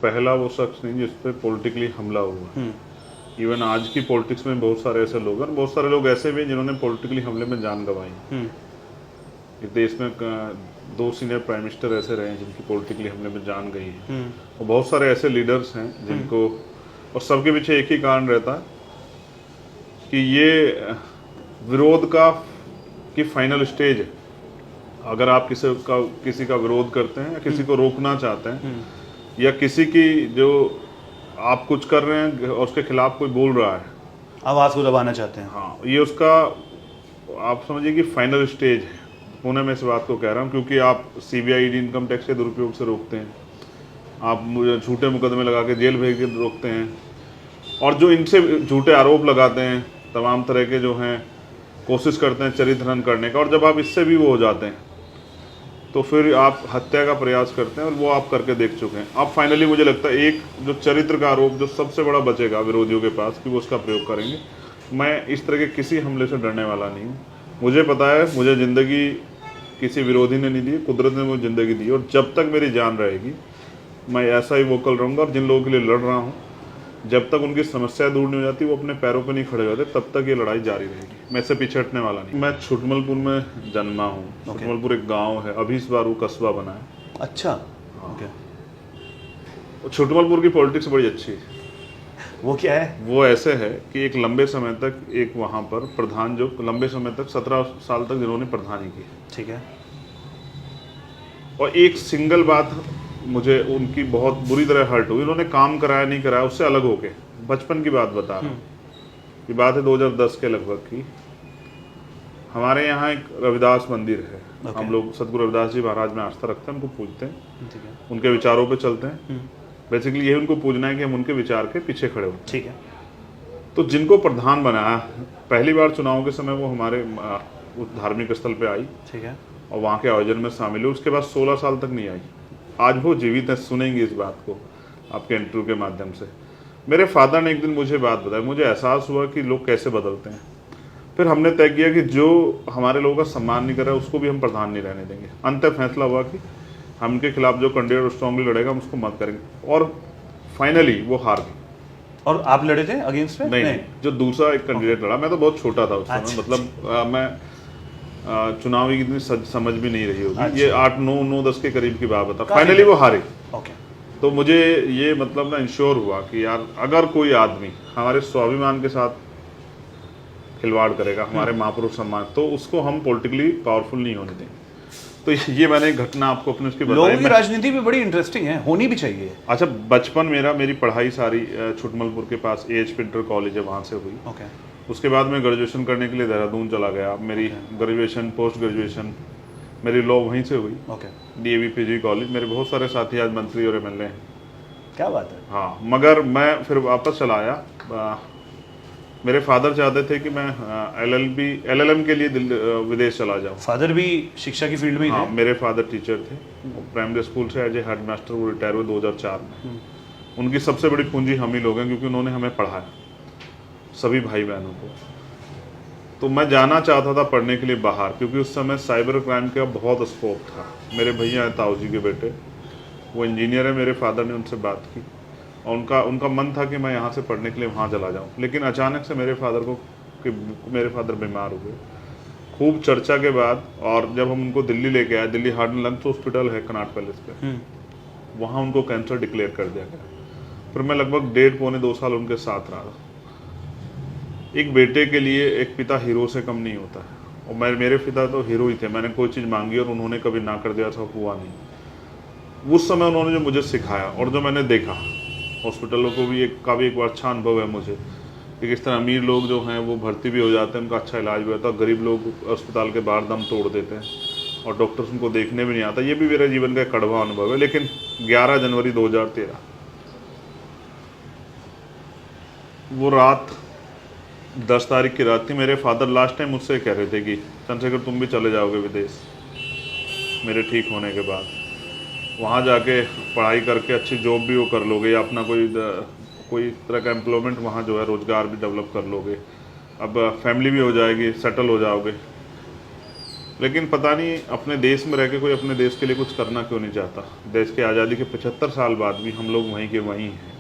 पहला वो शख्स नहीं जिस पे पॉलिटिकली हमला हुआ। इवन आज की पॉलिटिक्स में बहुत सारे ऐसे लोग हैं, बहुत सारे लोग ऐसे भी हैं जिन्होंने पॉलिटिकली हमले में जान गंवाई। इस देश में 2 सीनियर प्राइम मिनिस्टर ऐसे रहे हैं जिनकी पॉलिटिकली हमले में जान गई है, और बहुत सारे ऐसे लीडर्स हैं जिनको, और सबके पीछे एक ही कारण रहता है कि ये विरोध की फाइनल स्टेज है। अगर आप किसी का विरोध करते हैं या किसी को रोकना चाहते हैं, या किसी की जो आप कुछ कर रहे हैं और उसके खिलाफ कोई बोल रहा है, आवाज़ को दबाना चाहते हैं, हाँ, ये उसका आप समझिए कि फाइनल स्टेज है। पुणे में इस बात को कह रहा हूँ क्योंकि आप सीबीआई ईडी इनकम टैक्स के दुरुपयोग से रोकते हैं, आप झूठे मुकदमे लगा के जेल भेज के रोकते हैं, और जो इनसे झूठे आरोप लगाते हैं, तमाम तरह के जो हैं कोशिश करते हैं चरित्र हनन करने का, और जब आप इससे भी वो हो जाते हैं तो फिर आप हत्या का प्रयास करते हैं, और वो आप करके देख चुके हैं। अब फाइनली मुझे लगता है एक जो चरित्र का आरोप जो सबसे बड़ा बचेगा विरोधियों के पास कि वो उसका प्रयोग करेंगे। मैं इस तरह के किसी हमले से डरने वाला नहीं हूँ। मुझे पता है मुझे ज़िंदगी किसी विरोधी ने नहीं दी, कुदरत ने मुझे ज़िंदगी दी, और जब तक मेरी जान रहेगी मैं ऐसा ही वोकल रहूँगा। और जिन लोगों के लिए लड़ रहा हूँ, जब तक उनकी समस्या दूर नहीं हो जाती, वो अपने पैरों पर नहीं खड़े होते, तब तक ये लड़ाई जारी रहेगी। मैं इससे पीछे हटने वाला नहीं। मैं छुटमलपुर में जन्मा हूँ। छुटमलपुर एक गांव है, अभी इस बार वो कस्बा बना है। अच्छा, ओके। छुटमलपुर की पॉलिटिक्स बड़ी अच्छी है। वो क्या है? वो ऐसे है कि एक लंबे समय तक एक वहाँ पर प्रधान, जो लंबे समय तक 17 साल तक जिन्होंने प्रधानी की, ठीक है, और एक सिंगल बात मुझे उनकी बहुत बुरी तरह हर्ट हुई। उन्होंने काम कराया नहीं कराया उससे अलग होके, बचपन की बात बता रहा हूँ, ये बात है 2010 के लगभग की। हमारे यहाँ एक रविदास मंदिर है, हम लोग सतगुरु रविदास जी महाराज में आस्था रखते हैं, उनको पूजते हैं, उनके विचारों पे चलते हैं। बेसिकली यही उनको पूजना है कि हम उनके विचार के पीछे खड़े हो। ठीक है। तो जिनको प्रधान बनाया, पहली बार चुनाव के समय वो हमारे उस धार्मिक स्थल पे आई, ठीक है, और वहाँ के आयोजन में शामिल हुई। उसके बाद 16 साल तक नहीं आई। आज वो जीवित है, सुनेंगे इस बात को आपके इंटरव्यू के माध्यम से। मेरे फादर ने एक दिन मुझे बात बताई, मुझे एहसास हुआ कि लोग कैसे बदलते हैं। फिर हमने तय किया कि जो हमारे लोगों का सम्मान नहीं कर रहा है उसको भी हम प्रधान नहीं रहने देंगे। अंत फैसला हुआ कि हम के खिलाफ जो कैंडिडेट स्ट्रांगली लड़ेगा हम उसको मत करेंगे, और फाइनली वो हार गई। और आप लड़े थे अगेंस्ट में? नहीं, जो दूसरा एक कैंडिडेट लड़ा, मैं तो बहुत छोटा था उस समय, मतलब मैं चुनाव की इतनी समझ भी नहीं रही होगी। ये 8, 9, 10 के करीब की बात बता। फाइनली वो हारे। तो मुझे ये मतलब ना इंश्योर हुआ कि यार अगर कोई आदमी हमारे स्वाभिमान के साथ खिलवाड़ करेगा, हमारे महापुरुष सम्मान, तो उसको हम पॉलिटिकली पावरफुल नहीं होने देंगे। तो ये मैंने एक घटना आपको अपने उसकी बताई। लोगों की राजनीति भी बड़ी इंटरेस्टिंग है, होनी भी चाहिए। अच्छा, बचपन मेरी पढ़ाई सारी छुटमलपुर के पास AH इंटर कॉलेज है, वहाँ से हुई। ओके। उसके बाद मैं ग्रेजुएशन करने के लिए देहरादून चला गया। मेरी ग्रेजुएशन, पोस्ट ग्रेजुएशन मेरी लॉ वहीं से हुई। ओके। DAV PG college. मेरे बहुत सारे साथी आज मंत्री और MLA हैं। क्या बात है। हाँ, मगर मैं फिर वापस चला आया। मेरे फादर चाहते थे कि मैं LLM के लिए विदेश चला जाऊँ। फादर भी शिक्षा की फील्ड में ही थे? हाँ, मेरे फादर टीचर थे। प्राइमरी स्कूल से एज ए हेड मास्टर वो रिटायर हुए 2004 में। उनकी सबसे बड़ी पूंजी हम ही लोग हैं, क्योंकि उन्होंने हमें पढ़ाया, सभी भाई बहनों को। तो मैं जाना चाहता था पढ़ने के लिए बाहर, क्योंकि उस समय साइबर क्राइम का बहुत स्कोप था। मेरे भैया हैं ताऊ जी के बेटे, वो इंजीनियर है। मेरे फादर ने उनसे बात की, और उनका मन था कि मैं यहाँ से पढ़ने के लिए वहाँ चला जाऊँ। लेकिन अचानक से मेरे फादर बीमार हुए। खूब चर्चा के बाद, और जब हम उनको दिल्ली लेके आए, Delhi heart and lungs hospital है कनॉट पैलेस पे, वहाँ उनको कैंसर डिक्लेयर कर दिया गया। फिर मैं लगभग 1.5 पौने 2 साल उनके साथ रहा। एक बेटे के लिए एक पिता हीरो से कम नहीं होता है, और मेरे पिता तो हीरो ही थे। मैंने कोई चीज़ मांगी और उन्होंने कभी ना कर दिया था, हुआ नहीं। उस समय उन्होंने जो मुझे सिखाया और जो मैंने देखा, हॉस्पिटलों को भी एक बार अच्छा अनुभव है मुझे कि किस तरह अमीर लोग जो हैं वो भर्ती भी हो जाते हैं, उनका अच्छा इलाज भी होता है, गरीब लोग अस्पताल के बाहर दम तोड़ देते हैं और डॉक्टर्स उनको देखने भी नहीं आता। ये भी मेरे जीवन का एक कड़वा अनुभव है। लेकिन 11 जनवरी 2013 वो रात, 10 तारीख की रात थी। मेरे फादर लास्ट टाइम मुझसे कह रहे थे कि चंद्रशेखर तुम भी चले जाओगे विदेश मेरे ठीक होने के बाद, वहाँ जाके पढ़ाई करके अच्छी जॉब भी वो कर लोगे, या अपना कोई तरह का एम्प्लॉयमेंट वहाँ जो है रोज़गार भी डेवलप कर लोगे, अब फैमिली भी हो जाएगी, सेटल हो जाओगे। लेकिन पता नहीं अपने देश में रह के कोई अपने देश के लिए कुछ करना क्यों नहीं चाहता। देश की आज़ादी के 75 साल बाद भी हम लोग वहीं के वहीं हैं।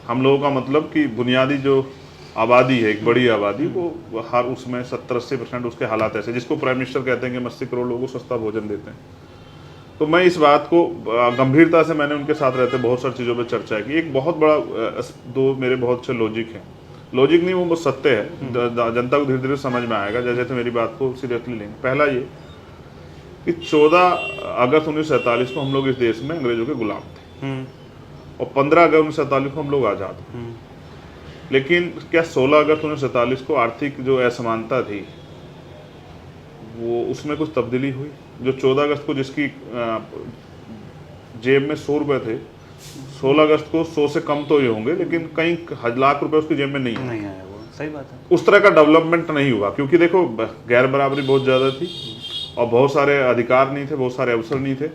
हम लोगों का मतलब कि बुनियादी जो आबादी है, एक बड़ी आबादी, वो हर उसमें 70-80% उसके हालात ऐसे, जिसको प्राइम मिनिस्टर कहते हैं कि 80 करोड़ लोगों को सस्ता भोजन देते हैं। तो मैं इस बात को गंभीरता से, मैंने उनके साथ रहते बहुत सारी चीज़ों पर चर्चा की। एक बहुत बड़ा दो मेरे बहुत अच्छे लॉजिक हैं, लॉजिक नहीं, वो सत्य है, जनता को धीरे धीरे समझ में आएगा जैसे जैसे मेरी बात को सीरियसली लेंगे। पहला ये कि 14 अगस्त 1947 को हम लोग इस देश में अंग्रेजों के गुलाम थे और 15 अगस्त 1947 को हम लोग आज़ाद हुए। लेकिन क्या 16 अगस्त 1947 को आर्थिक जो असमानता थी वो उसमें कुछ तब्दीली हुई? जो 14 अगस्त को जिसकी जेब में 100 रुपये थे, 16 अगस्त को 100 से कम तो ये होंगे, लेकिन कई लाख रुपए उसकी जेब में नहीं आया। वो सही बात है। उस तरह का डेवलपमेंट नहीं हुआ, क्योंकि देखो गैर बराबरी बहुत ज़्यादा थी और बहुत सारे अधिकार नहीं थे, बहुत सारे अवसर नहीं थे।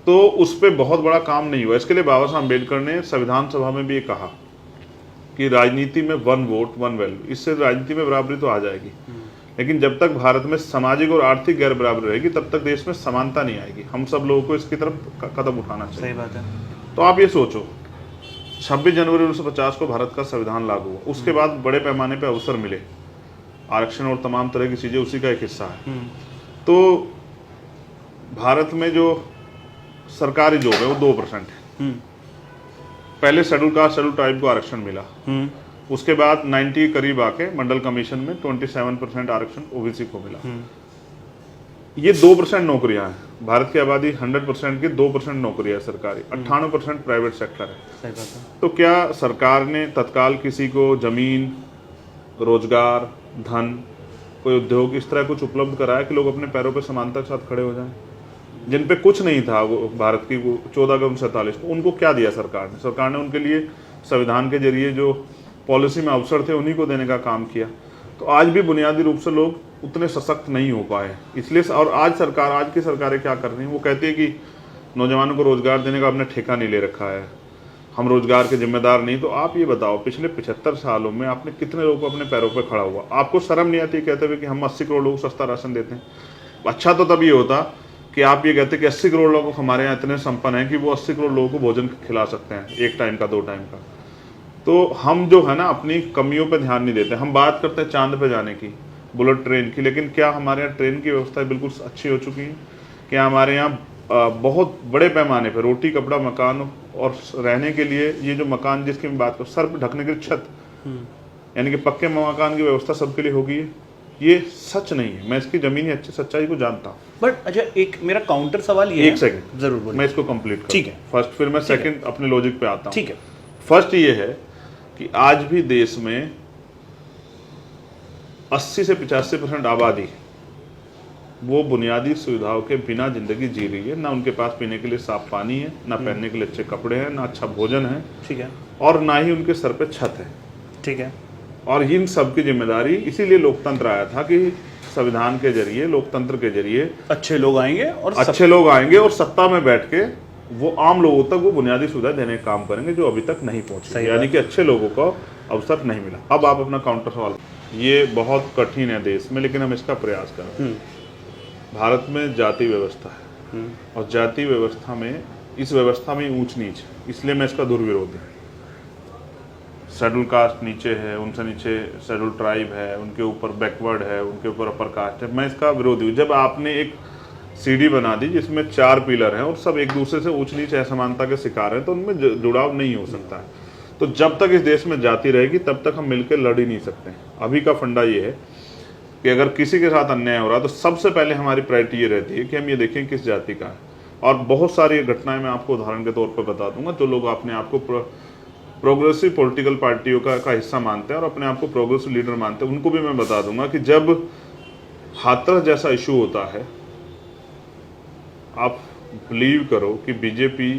तो उस पर बहुत बड़ा काम नहीं हुआ। इसके लिए बाबा साहब अम्बेडकर ने संविधान सभा में भी ये कहा कि राजनीति में 1 वोट 1 वैल्यू, इससे राजनीति में बराबरी तो आ जाएगी, लेकिन जब तक भारत में सामाजिक और आर्थिक गैर बराबरी रहेगी तब तक देश में समानता नहीं आएगी। हम सब लोगों को इसकी तरफ कदम उठाना चाहिए। सही बात है। तो आप ये सोचो, 26 जनवरी 1950 को भारत का संविधान लागू हुआ, उसके बाद बड़े पैमाने पर अवसर मिले, आरक्षण और तमाम तरह की चीज़ें उसी का एक हिस्सा है। तो भारत में जो सरकारी जॉब है वो 2% है। पहले शेड्यूल कास्ट शेड्यूल ट्राइब को आरक्षण मिला, उसके बाद 90 के करीब आके मंडल कमीशन में 27% आरक्षण ओबीसी को मिला। ये 2% नौकरियां हैं। भारत की आबादी 100% की 2% नौकरियां सरकारी, 98% प्राइवेट सेक्टर है। सही बात है। तो क्या सरकार ने तत्काल किसी को जमीन, रोजगार, धन, कोई उद्योग इस तरह कुछ उपलब्ध कराया कि लोग अपने पैरों पर समानता के साथ खड़े हो जाएं? जिन पे कुछ नहीं था वो भारत की, वो 14 अगस्त 1947 को, उनको क्या दिया सरकार ने? सरकार ने उनके लिए संविधान के जरिए जो पॉलिसी में अवसर थे उन्हीं को देने का काम किया। तो आज भी बुनियादी रूप से लोग उतने सशक्त नहीं हो पाए, इसलिए। और आज की सरकारें क्या कर रही हैं? वो कहती है कि नौजवानों को रोजगार देने का हमने ठेका नहीं ले रखा है, हम रोजगार के जिम्मेदार नहीं। तो आप ये बताओ, पिछले 75 सालों में आपने कितने लोगों को अपने पैरों पर खड़ा हुआ? आपको शर्म नहीं आती कहते हुए कि हम 80 करोड़ लोगों को सस्ता राशन देते हैं? अच्छा तो तब ये होता कि आप ये कहते कि 80 करोड़ लोग हमारे यहाँ इतने संपन्न हैं कि वो 80 करोड़ लोगों को भोजन खिला सकते हैं, 1 टाइम का, 2 टाइम का। तो हम जो है ना अपनी कमियों पे ध्यान नहीं देते। हम बात करते हैं चांद पे जाने की, बुलेट ट्रेन की, लेकिन क्या हमारे यहाँ ट्रेन की व्यवस्था बिल्कुल अच्छी हो चुकी है? क्या हमारे यहाँ बहुत बड़े पैमाने पर रोटी, कपड़ा, मकान और रहने के लिए ये जो मकान जिसकी मैं बात करूँ, सर पे ढकने के लिए छत, यानी कि पक्के मकान की व्यवस्था सबके लिए होगी? ये सच नहीं है। मैं इसकी जमीनी अच्छी सच्चाई को जानता हूँ। बट अच्छा, एक मेरा काउंटर सवाल ये है। 1 सेकंड जरूर बोलिए। मैं इसको कंप्लीट करूँ। ठीक है। फर्स्ट, फिर मैं सेकंड अपने लॉजिक पे आता हूँ। ठीक है। फर्स्ट ये है कि आज भी देश में 80 से 85% आबादी वो बुनियादी सुविधाओं के बिना जिंदगी जी रही है। ना उनके पास पीने के लिए साफ पानी है, ना पहनने के लिए अच्छे कपड़े हैं, ना अच्छा भोजन है, ठीक है, और ना ही उनके सर पे छत है। ठीक है। और इन सब की जिम्मेदारी, इसीलिए लोकतंत्र आया था कि संविधान के जरिए, लोकतंत्र के जरिए अच्छे लोग आएंगे और सत्ता में बैठ के वो आम लोगों तक वो बुनियादी सुविधा देने का काम करेंगे जो अभी तक नहीं पहुंची, यानी कि अच्छे लोगों को अवसर नहीं मिला। अब आप अपना काउंटर सवाल। ये बहुत कठिन है देश में, लेकिन हम इसका प्रयास करें। भारत में जाति व्यवस्था है और जाति व्यवस्था में, इस व्यवस्था में ऊंच नीच, इसलिए मैं इसका दुर्विरोधी हूँ। शेड्यूल कास्ट नीचे है, उनसे नीचे शेड्यूल ट्राइब है, उनके ऊपर बैकवर्ड है, उनके ऊपर अपर कास्ट है, मैं इसका विरोधी हूँ। जब आपने एक सीढ़ी बना दी जिसमें 4 पिलर हैं और सब एक दूसरे से ऊंच नीच असमानता के शिकार हैं, तो उनमें जुड़ाव नहीं हो सकता है। तो जब तक इस देश में जाति रहेगी तब तक हम मिलकर लड़ ही नहीं सकते। अभी का फंडा ये है कि अगर किसी के साथ अन्याय हो रहा है तो सबसे पहले हमारी प्रायोरिटी ये रहती है कि हम ये देखें किस जाति का है। और बहुत सारी घटनाएं मैं आपको उदाहरण के तौर पर बता दूंगा। जो लोग अपने आप को प्रोग्रेसिव पॉलिटिकल पार्टियों का हिस्सा मानते हैं और अपने आप को प्रोग्रेसिव लीडर मानते हैं, उनको भी मैं बता दूंगा कि जब हाथरस जैसा इशू होता है, आप बिलीव करो कि बीजेपी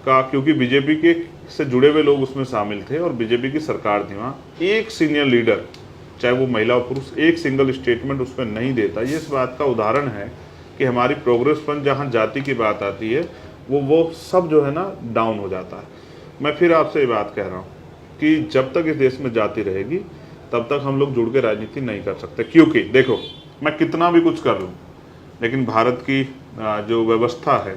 का, क्योंकि बीजेपी के से जुड़े हुए लोग उसमें शामिल थे और बीजेपी की सरकार थी वहाँ, एक सीनियर लीडर, चाहे वो महिला और पुरुष, एक सिंगल स्टेटमेंट उस पर नहीं देता। ये इस बात का उदाहरण है कि हमारी प्रोग्रेस फंड जहाँ जाति की बात आती है वो सब जो है ना डाउन हो जाता है। मैं फिर आपसे ये बात कह रहा हूँ कि जब तक इस देश में जाति रहेगी तब तक हम लोग जुड़ के राजनीति नहीं कर सकते। क्योंकि देखो, मैं कितना भी कुछ कर लूँ, लेकिन भारत की जो व्यवस्था है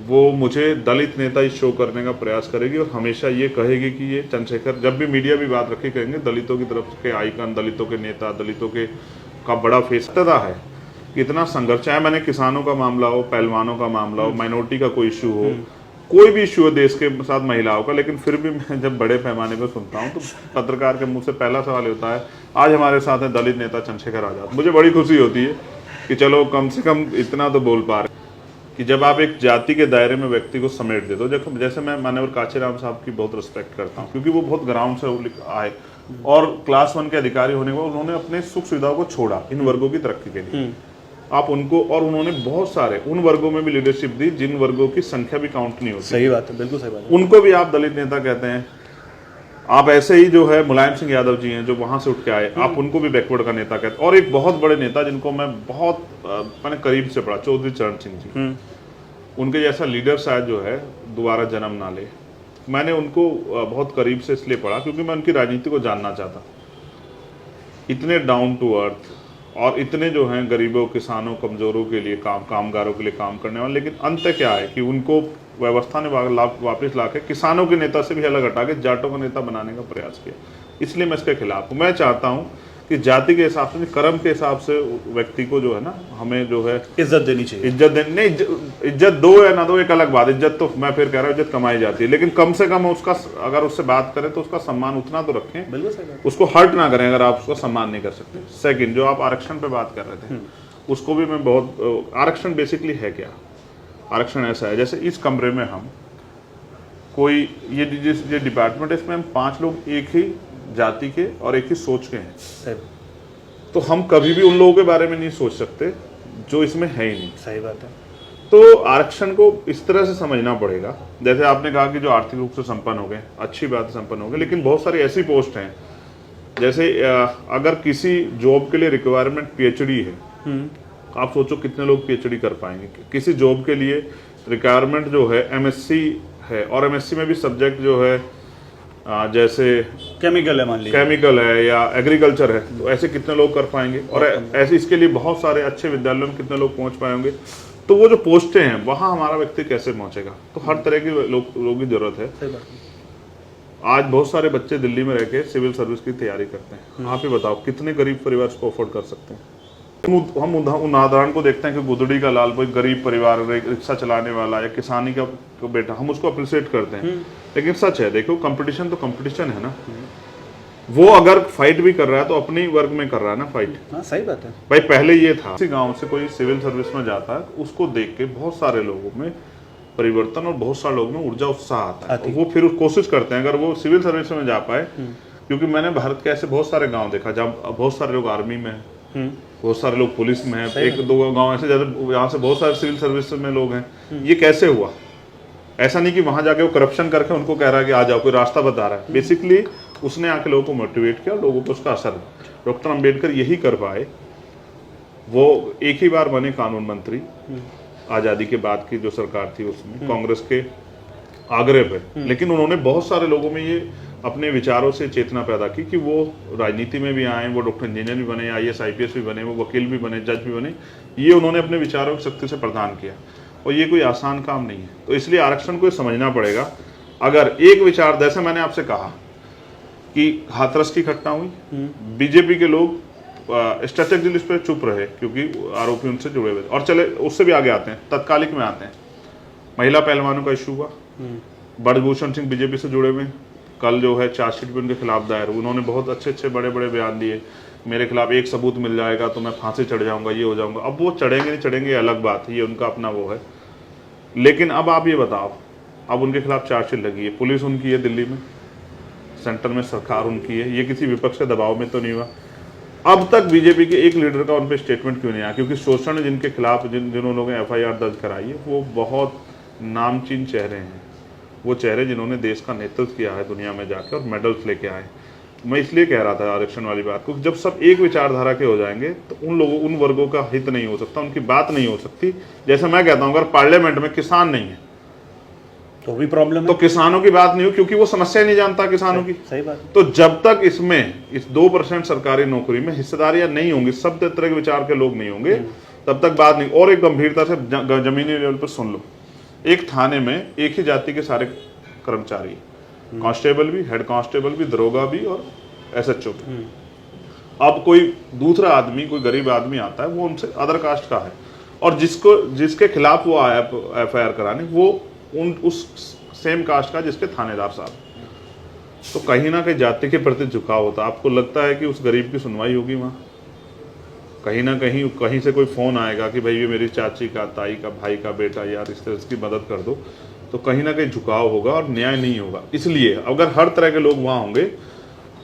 वो मुझे दलित नेता ही शो करने का प्रयास करेगी और हमेशा ये कहेगी कि ये चंद्रशेखर, जब भी मीडिया भी बात रखी कहेंगे दलितों की तरफ के आइकन, दलितों के नेता, दलितों के का बड़ा फेसदा है। इतना संघर्ष, चाहे मैंने किसानों का मामला हो, पहलवानों का मामला हो, माइनॉरिटी का कोई इशू हो, कोई भी इशू हो देश के साथ महिलाओं का, लेकिन फिर भी मैं जब बड़े पैमाने पर सुनता हूँ तो पत्रकार के मुंह से पहला सवाल होता है आज हमारे साथ है दलित नेता चंद्रशेखर आजाद। मुझे बड़ी खुशी होती है कि चलो कम से कम इतना तो बोल पा रहे कि जब आप एक जाति के दायरे में व्यक्ति को समेट दे दो। जैसे मैं माननीय कांचीराम साहब की बहुत रिस्पेक्ट करता हूँ, क्योंकि वो बहुत ग्राउंड से आए और क्लास 1 के अधिकारी होने के बाद उन्होंने अपने सुख सुविधाओं को छोड़ा इन वर्गों की तरक्की के लिए। आप उनको, और उन्होंने बहुत सारे उन वर्गों में भी लीडरशिप दी जिन वर्गों की संख्या भी काउंट नहीं होती। सही बात है, बिल्कुल सही बात है। उनको भी आप दलित नेता कहते हैं। आप ऐसे ही जो है मुलायम सिंह यादव जी हैं जो वहां से उठ के आए, आप उनको भी बैकवर्ड का नेता कहते हैं। और एक बहुत बड़े नेता जिनको मैं बहुत मैंने करीब से पढ़ा, चौधरी चरण सिंह जी, उनके जैसा लीडर शायद जो है दोबारा जन्म ना ले। मैंने उनको बहुत करीब से इसलिए पढ़ा क्योंकि मैं उनकी राजनीति को जानना चाहता। इतने डाउन टू अर्थ और इतने जो हैं गरीबों, किसानों, कमजोरों के लिए कामगारों के लिए काम करने वाले, लेकिन अंत क्या है कि उनको व्यवस्था ने वापस ला के किसानों के नेता से भी अलग हटा के जाटों का नेता बनाने का प्रयास किया। इसलिए मैं इसके खिलाफ हूँ। मैं चाहता हूँ कि जाति के हिसाब से, कर्म के हिसाब से व्यक्ति को जो है ना, हमें जो है इज्जत देनी चाहिए। इज्जत दो या ना दो एक अलग बात। इज्जत तो मैं फिर कह रहा हूँ इज्जत कमाई जाती है, लेकिन कम से कम उसका, अगर उससे बात करें तो उसका सम्मान उतना तो रखें, बिल्कुल सही बात। उसको हर्ट ना करें अगर आप उसका सम्मान नहीं कर सकते। सेकंड, जो आप आरक्षण पे बात कर रहे थे उसको भी मैं बहुत, आरक्षण बेसिकली है क्या? आरक्षण ऐसा है जैसे इस कमरे में हम कोई ये डिपार्टमेंट है, इसमें हम 5 लोग एक ही जाति के और एक ही सोच के हैं, तो हम कभी भी उन लोगों के बारे में नहीं सोच सकते जो इसमें है ही नहीं। सही बात है। तो आरक्षण को इस तरह से समझना पड़ेगा। जैसे आपने कहा कि जो आर्थिक रूप से संपन्न हो गए, अच्छी बात है, संपन्न हो गए, लेकिन बहुत सारी ऐसी पोस्ट हैं जैसे अगर किसी जॉब के लिए रिक्वायरमेंट पीएचडी है, आप सोचो कितने लोग पीएचडी कर पाएंगे। किसी जॉब के लिए रिक्वायरमेंट जो है एमएससी है, और एमएससी में भी सब्जेक्ट जो है जैसे केमिकल है, मान लीजिए केमिकल है या एग्रीकल्चर है, तो ऐसे कितने लोग कर पाएंगे? और ऐसे इसके लिए बहुत सारे अच्छे विद्यालयों में कितने लोग पहुंच पाएंगे? तो वो जो पोस्टें हैं वहां हमारा व्यक्ति कैसे पहुंचेगा? तो हर तरह के लोगों की जरूरत है। आज बहुत सारे बच्चे दिल्ली में रह के सिविल सर्विस की तैयारी करते हैं। आप ही बताओ कितने गरीब परिवार इसको अफोर्ड कर सकते हैं? हम उदाहरण को देखते हैं कि गुदड़ी का लाल कोई गरीब परिवार, रिक्शा चलाने वाला या किसानी का बेटा, हम उसको अप्रिशिएट करते हैं, लेकिन सच है, देखो कंपटीशन तो कंपटीशन है ना। वो अगर फाइट भी कर रहा है तो अपने वर्ग में कर रहा है ना फाइट। हाँ, सही बात है भाई। पहले ये था किसी गांव से कोई सिविल सर्विस में जाता है, उसको देख के बहुत सारे लोगों में परिवर्तन और बहुत सारे लोगों में ऊर्जा, उत्साह आता है। वो फिर कोशिश करते हैं अगर वो सिविल सर्विस में जा पाए, क्योंकि मैंने भारत के ऐसे बहुत सारे गाँव देखा जहाँ बहुत सारे लोग आर्मी में है, बहुत सारे लोग पुलिस में है, 1-2 गांव ऐसे यहाँ से बहुत सारे सिविल सर्विस में लोग हैं। ये कैसे हुआ? ऐसा नहीं कि वहां जाके वो करप्शन करके उनको कह रहा है कि आ जाओ, कोई रास्ता बता रहा है। बेसिकली उसने आके लोगों को मोटिवेट किया, लोगों को उसका असर हुआ। डॉक्टर अंबेडकर यही कर पाए। वो एक ही बार बने कानून मंत्री आज़ादी के बाद की जो सरकार थी उसमें, कांग्रेस के आग्रह पे, लेकिन उन्होंने बहुत सारे लोगों में ये अपने विचारों से चेतना पैदा की कि वो राजनीति में भी आए, वो डॉक्टर इंजीनियर भी बने, IAS IPS भी बने, वो वकील भी बने, जज भी बने। ये उन्होंने अपने विचारों की शक्ति से प्रदान किया, और ये कोई आसान काम नहीं है। तो इसलिए आरक्षण को समझना पड़ेगा। अगर एक विचार, जैसे मैंने आपसे कहा कि हाथरस की घटना हुई, बीजेपी के लोग स्ट्रेटेजिक लिस्ट पे चुप रहे क्योंकि आरोपी उनसे जुड़े हुए, और चले उससे भी आगे आते हैं, तत्कालिक में आते हैं। महिला पहलवानों का इशू हुआ, ब्रजभूषण सिंह बीजेपी से जुड़े हुए, कल जो है चार्जशीट भी उनके खिलाफ दायर, उन्होंने बहुत अच्छे बड़े बयान दिए, मेरे खिलाफ एक सबूत मिल जाएगा तो मैं फांसी चढ़ जाऊंगा, ये हो जाऊंगा। अब वो चढ़ेंगे नहीं चढ़ेंगे अलग बात है, ये उनका अपना वो है। लेकिन अब आप ये बताओ, अब उनके खिलाफ चार्जशीट लगी है, पुलिस उनकी है दिल्ली में, सेंटर में सरकार उनकी है, ये किसी विपक्ष के दबाव में तो नहीं हुआ। अब तक बीजेपी के एक लीडर का उन पर स्टेटमेंट क्यों नहीं आया? क्योंकि शोषण जिनके खिलाफ जिन लोगों ने FIR दर्ज कराई है वो बहुत नामचीन चेहरे हैं, वो चेहरे जिन्होंने देश का नेतृत्व किया है दुनिया में जाके और मेडल्स लेके आए। मैं इसलिए कह रहा था आरक्षण वाली बात को, जब सब एक विचारधारा के हो जाएंगे तो उन वर्गों का हित नहीं हो सकता, उनकी बात नहीं हो सकती। जैसे मैं कहता हूँ, अगर पार्लियामेंट में किसान नहीं है तो भी प्रॉब्लम तो है। किसानों की बात नहीं हो, क्योंकि वो समस्या ही नहीं जानता किसानों की। सही बात है। तो जब तक इसमें इस 2% सरकारी नौकरी में हिस्सेदारियां नहीं होंगी, सब तरह के विचार के लोग नहीं होंगे, तब तक बात नहीं। और एक गंभीरता से जमीनी लेवल पर सुन लो, एक थाने में एक ही जाति के सारे कर्मचारी, कांस्टेबल भी, हेड कांस्टेबल भी, दरोगा भी और SHO भी। अब कोई दूसरा आदमी, कोई गरीब आदमी आता है, वो उनसे अदर कास्ट का है, और जिसके खिलाफ वो आया FIR कराने, वो उस सेम कास्ट का जिसके थानेदार साहब। तो कहीं ना कहीं जाति के प्रति झुकाव होता है। आपको लगता है कि उस गरीब की सुनवाई होगी वहाँ? कहीं ना कहीं से कोई फोन आएगा कि भाई ये मेरी चाची का, ताई का, भाई का बेटा, यार इस तरह इसकी मदद कर दो, तो कहीं ना कहीं झुकाव होगा और न्याय नहीं होगा। इसलिए अगर हर तरह के लोग वहाँ होंगे,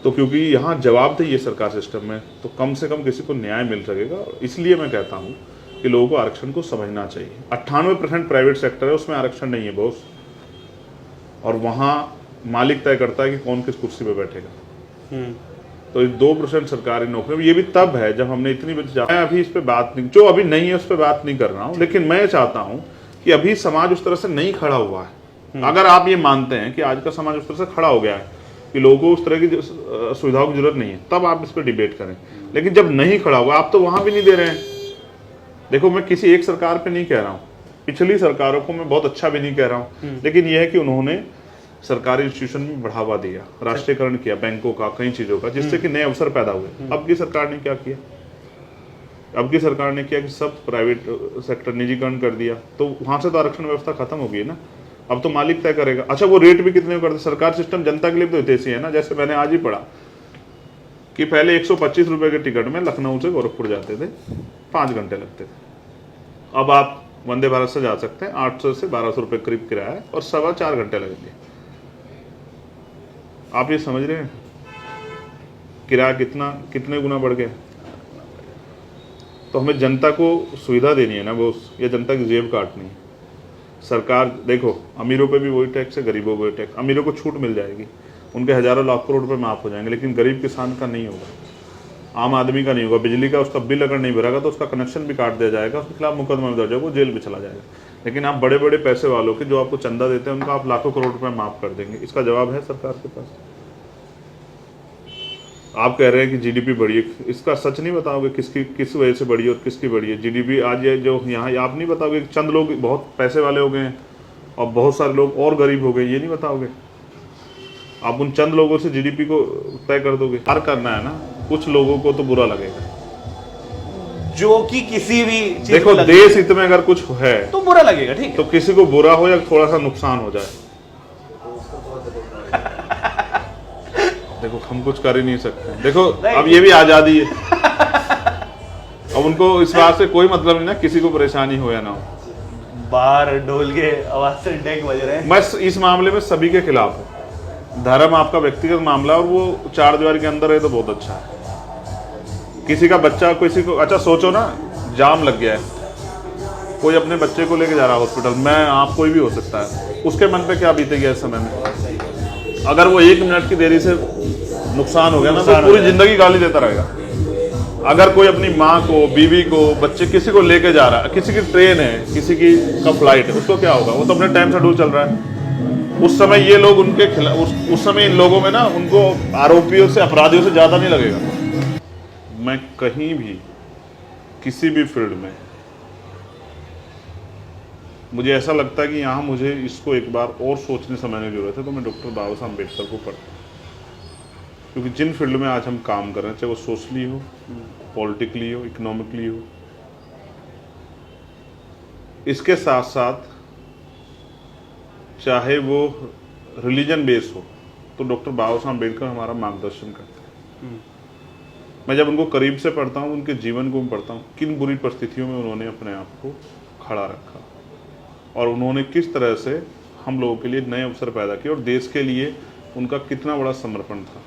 तो क्योंकि यहाँ जवाबदेही है सरकार सिस्टम में, तो कम से कम किसी को न्याय मिल सकेगा। इसलिए मैं कहता हूँ कि लोगों को आरक्षण को समझना चाहिए। 98% प्राइवेट सेक्टर है, उसमें आरक्षण नहीं है बॉस, और वहाँ मालिक तय करता है कि कौन किस कुर्सी पे बैठेगा। तो 2% सरकारी नौकरी, ये भी तब है जब हमने इतनी मैं अभी इस पे बात नहीं, जो अभी नहीं है उस पर बात नहीं कर रहा हूँ, लेकिन मैं चाहता हूँ कि अभी समाज उस तरह से नहीं खड़ा हुआ है। अगर आप ये मानते हैं कि आज का समाज उस तरह से खड़ा हो गया है कि लोगों को उस तरह की सुविधाओं की जरूरत नहीं है, तब आप इस पर डिबेट करें। लेकिन जब नहीं खड़ा हुआ, आप तो वहां भी नहीं दे रहे हैं। देखो, मैं किसी एक सरकार पे नहीं कह रहा हूँ, पिछली सरकारों को मैं बहुत अच्छा भी नहीं कह रहा हूँ, लेकिन यह है कि उन्होंने सरकारी इंस्टीट्यूशन में बढ़ावा दिया, राष्ट्रीयकरण किया बैंकों का, कई चीजों का, जिससे कि नए अवसर पैदा हुए। अब की सरकार ने क्या किया? अब की सरकार ने किया कि सब प्राइवेट सेक्टर निजीकरण कर दिया, तो वहां से तो आरक्षण व्यवस्था खत्म हो गई ना। अब तो मालिक तय करेगा। अच्छा, वो रेट भी कितने करते? सरकार सिस्टम जनता के लिए तो हितैषी है ना। जैसे मैंने आज ही पढ़ा कि पहले 125 रुपए के टिकट में लखनऊ से गोरखपुर जाते थे, 5 घंटे लगते थे। अब आप वंदे भारत से जा सकते हैं, 800 से 1200 रुपए करीब किराया है, और 4.25 घंटे लगेंगे। आप ये समझ रहे हैं किराया कितने गुना बढ़ गया? तो हमें जनता को सुविधा देनी है ना बॉस, या जनता की जेब काटनी है। सरकार देखो, अमीरों पे भी वही टैक्स है, गरीबों पे टैक्स। अमीरों को छूट मिल जाएगी, उनके हजारों लाख करोड़ रुपए माफ हो जाएंगे, लेकिन गरीब किसान का नहीं होगा, आम आदमी का नहीं होगा। बिजली का उसका बिल अगर नहीं भरेगा तो उसका कनेक्शन भी काट दिया जाएगा, उसके खिलाफ मुकदमा दर्ज होगा, वो जेल भी चला जाएगा। लेकिन आप बड़े बड़े पैसे वालों के, जो आपको चंदा देते हैं, उनका आप लाखों करोड़ रुपए माफ कर देंगे। इसका जवाब है सरकार के पास? आप कह रहे हैं कि GDP बढ़ी है, इसका सच नहीं बताओगे किस वजह से बढ़ी है और किसकी बढ़ी है GDP? आज ये जो यहाँ आप नहीं बताओगे, चंद लोग बहुत पैसे वाले हो गए हैं और बहुत सारे लोग और गरीब हो गए, ये नहीं बताओगे? आप उन चंद लोगों से GDP को तय कर दोगे? हर करना है ना, कुछ लोगों को तो बुरा लगेगा, जो कि किसी भी चीज देखो देश हित में अगर कुछ है तो बुरा लगेगा, ठीक है। तो किसी को बुरा हो या थोड़ा सा नुकसान हो जाए, देखो हम कुछ कर ही नहीं सकते। देखो अब ये भी आजादी है, अब उनको इस बात से कोई मतलब नहीं ना किसी को परेशानी हो या ना हो। बाहर ढोल के आवाज से डेक बज रहे हैं। मैं इस मामले में सभी के खिलाफ हूँ। धर्म आपका व्यक्तिगत मामला, और वो 4 दीवार के अंदर है तो बहुत अच्छा है। किसी का बच्चा किसी को, अच्छा सोचो ना, जाम लग गया है, कोई अपने बच्चे को लेके जा रहा है हॉस्पिटल, मैं आप कोई भी हो सकता है, उसके मन पे क्या बीतेगा इस समय में? अगर वो 1 मिनट की देरी से नुकसान हो गया ना, तो पूरी जिंदगी गाली देता रहेगा। अगर कोई अपनी माँ को, बीवी को, बच्चे, किसी को लेके जा रहा है, किसी की ट्रेन है, किसी की का फ्लाइट है, उसको क्या होगा? वो तो अपने टाइम शेड्यूल चल रहा है। उस समय ये लोग उनके खिलाफ, उस समय इन लोगों में ना, उनको आरोपियों से, अपराधियों से ज्यादा नहीं लगेगा। मैं कहीं भी, किसी भी फील्ड में, मुझे ऐसा लगता है कि यहाँ मुझे इसको एक बार और सोचने समझने की जरूरत है, तो मैं डॉक्टर बाबा साहब अम्बेडकर को पढ़ता हूँ। क्योंकि जिन फील्ड में आज हम काम कर रहे हैं, चाहे वो सोशली हो, पॉलिटिकली हो, इकोनॉमिकली हो, इसके साथ साथ चाहे वो रिलीजन बेस हो, तो डॉक्टर बाबा साहब अम्बेडकर हमारा मार्गदर्शन करते हैं। मैं जब उनको करीब से पढ़ता हूँ, उनके जीवन को मैं पढ़ता हूँ, किन बुरी परिस्थितियों में उन्होंने अपने आप को खड़ा रखा, और उन्होंने किस तरह से हम लोगों के लिए नए अवसर पैदा किए, और देश के लिए उनका कितना बड़ा समर्पण था।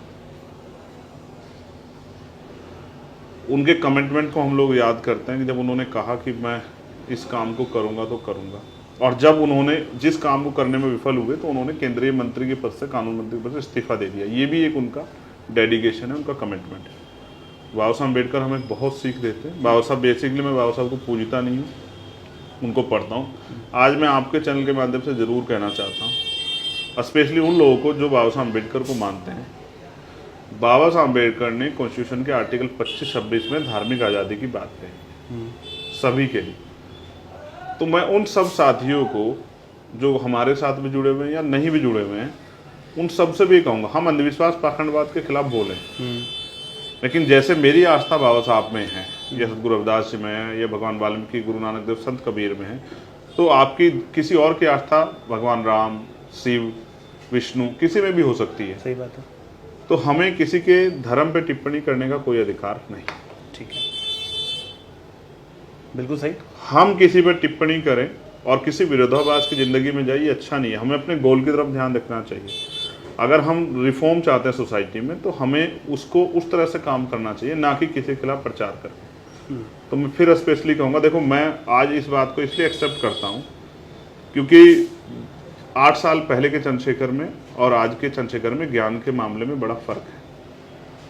उनके कमिटमेंट को हम लोग याद करते हैं कि जब उन्होंने कहा कि मैं इस काम को करूंगा तो करूंगा, और जब उन्होंने जिस काम को करने में विफल हुए तो उन्होंने केंद्रीय मंत्री के पद से, कानून मंत्री के पद से इस्तीफा दे दिया। ये भी एक उनका डेडिकेशन है, उनका कमिटमेंट है। बाबा साहब अम्बेडकर हमें बहुत सीख देते हैं। बाबा साहब, बेसिकली मैं बाबा साहब को पूजता नहीं हूँ, उनको पढ़ता हूँ। आज मैं आपके चैनल के माध्यम से ज़रूर कहना चाहता हूँ, स्पेशली उन लोगों को जो बाबा साहब अम्बेडकर को मानते हैं। बाबा साहब अम्बेडकर ने कॉन्स्टिट्यूशन के आर्टिकल 25-26 में धार्मिक आज़ादी की बात कही सभी के लिए। तो मैं उन सब साथियों को जो हमारे साथ भी जुड़े हुए हैं या नहीं भी जुड़े हुए हैं, उन सब से भी कहूँगा, हम अंधविश्वास पाखंडवाद के खिलाफ बोलें, लेकिन जैसे मेरी आस्था बाबा साहब में है, या सतगुरु रविदास जी में है, या भगवान वाल्मीकि, गुरु नानक देव, संत कबीर में है, तो आपकी किसी और की आस्था भगवान राम, शिव, विष्णु, किसी में भी हो सकती है। सही बात है। तो हमें किसी के धर्म पे टिप्पणी करने का कोई अधिकार नहीं। ठीक है, बिल्कुल सही। हम किसी पर टिप्पणी करें और किसी विरोधाभास की ज़िंदगी में जाइए, अच्छा नहीं है। हमें अपने गोल की तरफ ध्यान रखना चाहिए। अगर हम रिफॉर्म चाहते हैं सोसाइटी में, तो हमें उसको उस तरह से काम करना चाहिए, ना कि किसी के खिलाफ प्रचार करके। तो मैं फिर स्पेशली कहूँगा, देखो मैं आज इस बात को इसलिए एक्सेप्ट करता हूँ क्योंकि 8 साल पहले के चंद्रशेखर में और आज के चंद्रशेखर में ज्ञान के मामले में बड़ा फ़र्क है।